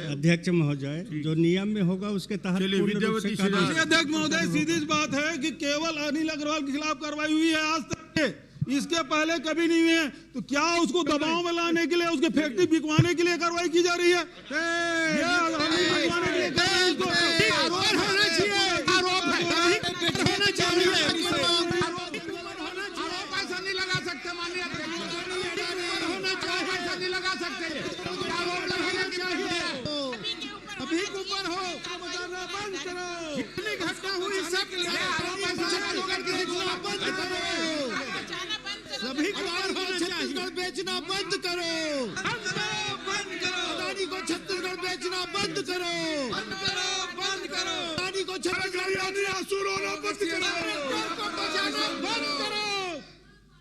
अध्यक्ष महोदय, जो नियम में होगा उसके तहत
अध्यक्ष महोदय, सीधी बात है कि केवल अनिल अग्रवाल के खिलाफ कार्रवाई हुई है आज तक, इसके पहले कभी नहीं हुई है। तो क्या उसको दबाव में लाने के लिए, उसके फैक्ट्री बिकवाने के लिए कार्रवाई की जा रही है?
सभी को छत्तीसगढ़ बेचना बंद करो, अदानी को छत्तीसगढ़ बेचना बंद करो, अदानी को छत्तीसगढ़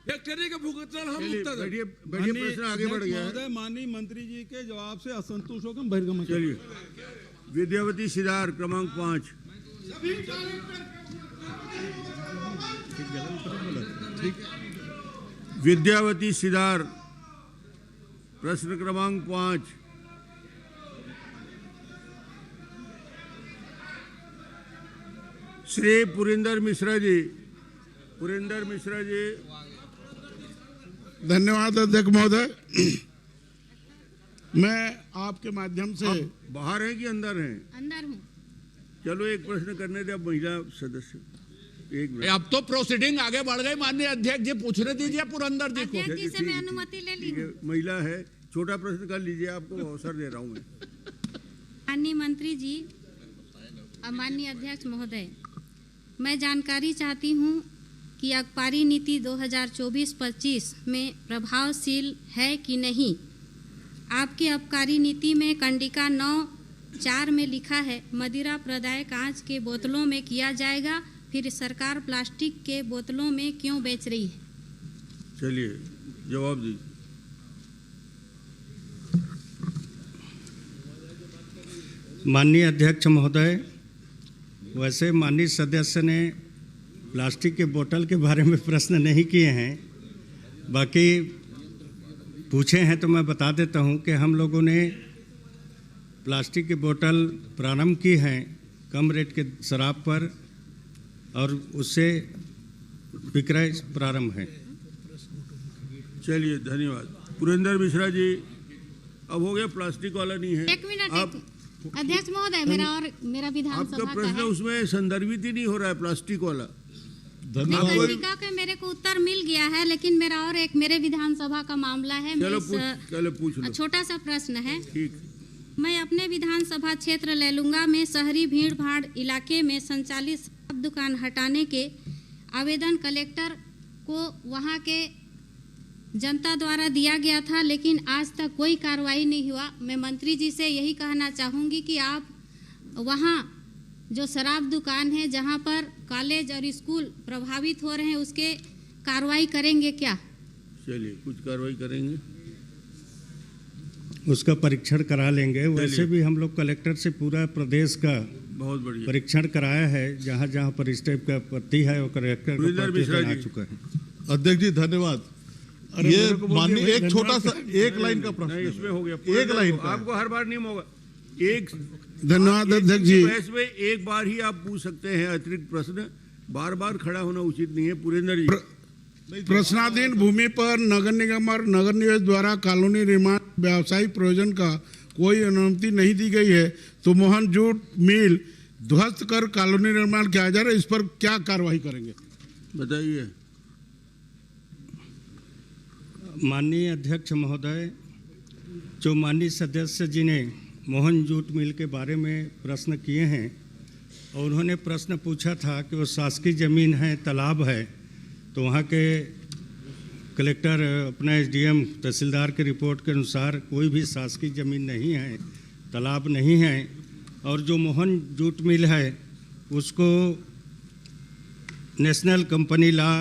फैक्ट्री का भुगतान हम
बढ़िया प्रश्न आगे बढ़ गया है।
माननीय मंत्री जी के जवाब से असंतुष्ट होकर बहिर्गमन।
चलिए, विद्यावती सिदार क्रमांक 5। विद्यावती सिदार प्रश्न क्रमांक 5। श्री पुरिंदर मिश्रा जी।
धन्यवाद अध्यक्ष महोदय। मैं आपके माध्यम से,
बाहर हैं कि अंदर हैं?
अंदर हूँ।
चलो एक प्रश्न करने दे महिला सदस्य। एक मिनट,
अब तो प्रोसीडिंग आगे बढ़ गई। माननीय अध्यक्ष जी पूछने दीजिए पुरंदर जी को।
अध्यक्ष जी से मैं अनुमति ले ली हूँ।
महिला है, छोटा प्रश्न कर लीजिए, आपको अवसर दे रहा हूँ मैं।
माननीय मंत्री जी और माननीय अध्यक्ष महोदय, मैं जानकारी चाहती हूँ कि अखबारी नीति 2024-25 में प्रभावशील है कि नहीं। आपकी आबकारी नीति में कंडिका 9(4) में लिखा है, मदिरा प्रदाय कांच के बोतलों में किया जाएगा, फिर सरकार प्लास्टिक के बोतलों में क्यों बेच रही है?
चलिए जवाब दीजिए।
माननीय अध्यक्ष महोदय, वैसे माननीय सदस्य ने प्लास्टिक के बोतल के बारे में प्रश्न नहीं किए हैं, बाकी पूछे हैं तो मैं बता देता हूं कि हम लोगों ने प्लास्टिक की बोतल प्रारंभ की हैं कम रेट के शराब पर, और उससे विक्रय प्रारंभ है।
चलिए धन्यवाद। पुरेंद्र मिश्रा जी, अब हो गया, प्लास्टिक वाला नहीं है।
एक मिनट अध्यक्ष महोदय, मेरा विधानसभा
आपका प्रश्न उसमें संदर्भित ही नहीं हो रहा है, प्लास्टिक वाला।
कंडिका के मेरे को उत्तर मिल गया है, लेकिन मेरे विधानसभा का मामला है।
चलो पूछ लो।
छोटा सा प्रश्न है।
ठीक।
मैं अपने विधानसभा क्षेत्र लेलुंगा में शहरी भीड़ भाड़ इलाके में संचालित शराब दुकान हटाने के आवेदन कलेक्टर को वहां के जनता द्वारा दिया गया था, लेकिन आज तक कोई कार्रवाई नहीं हुआ। मैं मंत्री जी से यही कहना चाहूँगी कि आप वहाँ जो शराब दुकान है जहाँ पर कॉलेज और स्कूल प्रभावित हो रहे हैं, उसके कार्रवाई करेंगे क्या?
चलिए कुछ कार्रवाई करेंगे,
उसका परीक्षण करा लेंगे। वैसे भी हम लोग कलेक्टर से पूरा प्रदेश का
बहुत बढ़िया
परीक्षण कराया है, जहाँ जहाँ पर इस टाइप का आपत्ति है वो कलेक्टर को आ चुका है।
अध्यक्ष जी धन्यवाद। ये माननीय एक छोटा सा एक लाइन का प्रश्न
इसमें हो गया,
एक लाइन का।
आपको हर बार नहीं होगा। एक
धन्यवाद अध्यक्ष जी।
बहस में एक बार ही आप पूछ सकते हैं, अतिरिक्त प्रश्न बार बार खड़ा होना उचित नहीं है। पुरेंद्र जी,
प्रश्नाधीन भूमि पर नगर निगम और नगर निवेश द्वारा कॉलोनी निर्माण व्यावसायिक प्रयोजन का
कोई अनुमति नहीं दी गई है, तो मोहन जूट मिल ध्वस्त कर कॉलोनी निर्माण किया जा रहा है, इस पर क्या कार्रवाई करेंगे?
बताइए।
माननीय अध्यक्ष महोदय, जो माननीय सदस्य जी ने मोहन जूट मिल के बारे में प्रश्न किए हैं और उन्होंने प्रश्न पूछा था कि वो शासकीय ज़मीन है, तालाब है, तो वहाँ के कलेक्टर अपना एसडीएम तहसीलदार के रिपोर्ट के अनुसार कोई भी शासकीय ज़मीन नहीं है, तालाब नहीं है। और जो मोहन जूट मिल है उसको नेशनल कंपनी लॉ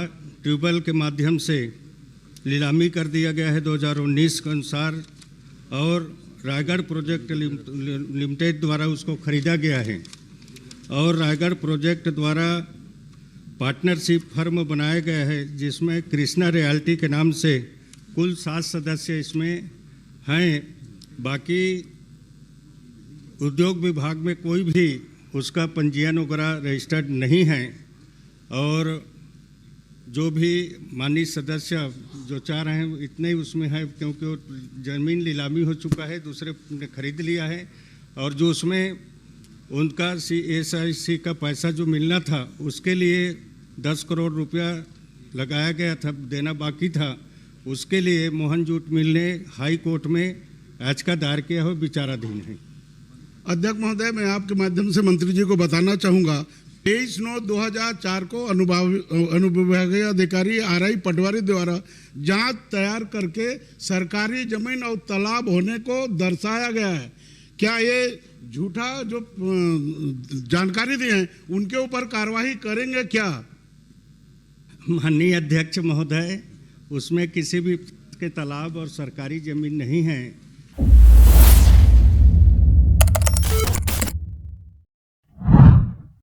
ट्रिब्यूनल के माध्यम से नीलामी कर दिया गया है 2019 के अनुसार, और रायगढ़ प्रोजेक्ट लिमिटेड द्वारा उसको खरीदा गया है। और रायगढ़ प्रोजेक्ट द्वारा पार्टनरशिप फर्म बनाया गया है जिसमें कृष्णा रियल्टी के नाम से कुल 7 सदस्य इसमें हैं। बाकी उद्योग विभाग में कोई भी उसका पंजीयन वगैरह रजिस्टर्ड नहीं है। और जो भी माननीय सदस्य जो चाह रहे हैं इतने ही उसमें है, क्योंकि वो ज़मीन नीलामी हो चुका है, दूसरे ने खरीद लिया है। और जो उसमें उनका CSIC का पैसा जो मिलना था उसके लिए 10 करोड़ रुपया लगाया गया था, देना बाकी था, उसके लिए मोहन जूट मिल ने हाई कोर्ट में याचिका दायर किया हो, विचाराधीन है।
अध्यक्ष महोदय, मैं आपके माध्यम से मंत्री जी को बताना चाहूँगा, 23/9/2004 को अनुविभागीय अधिकारी RI पटवारी द्वारा जांच तैयार करके सरकारी जमीन और तालाब होने को दर्शाया गया है। क्या ये झूठा जो जानकारी दी है उनके ऊपर कार्रवाई करेंगे क्या?
माननीय अध्यक्ष महोदय, उसमें किसी भी के तालाब और सरकारी जमीन नहीं है।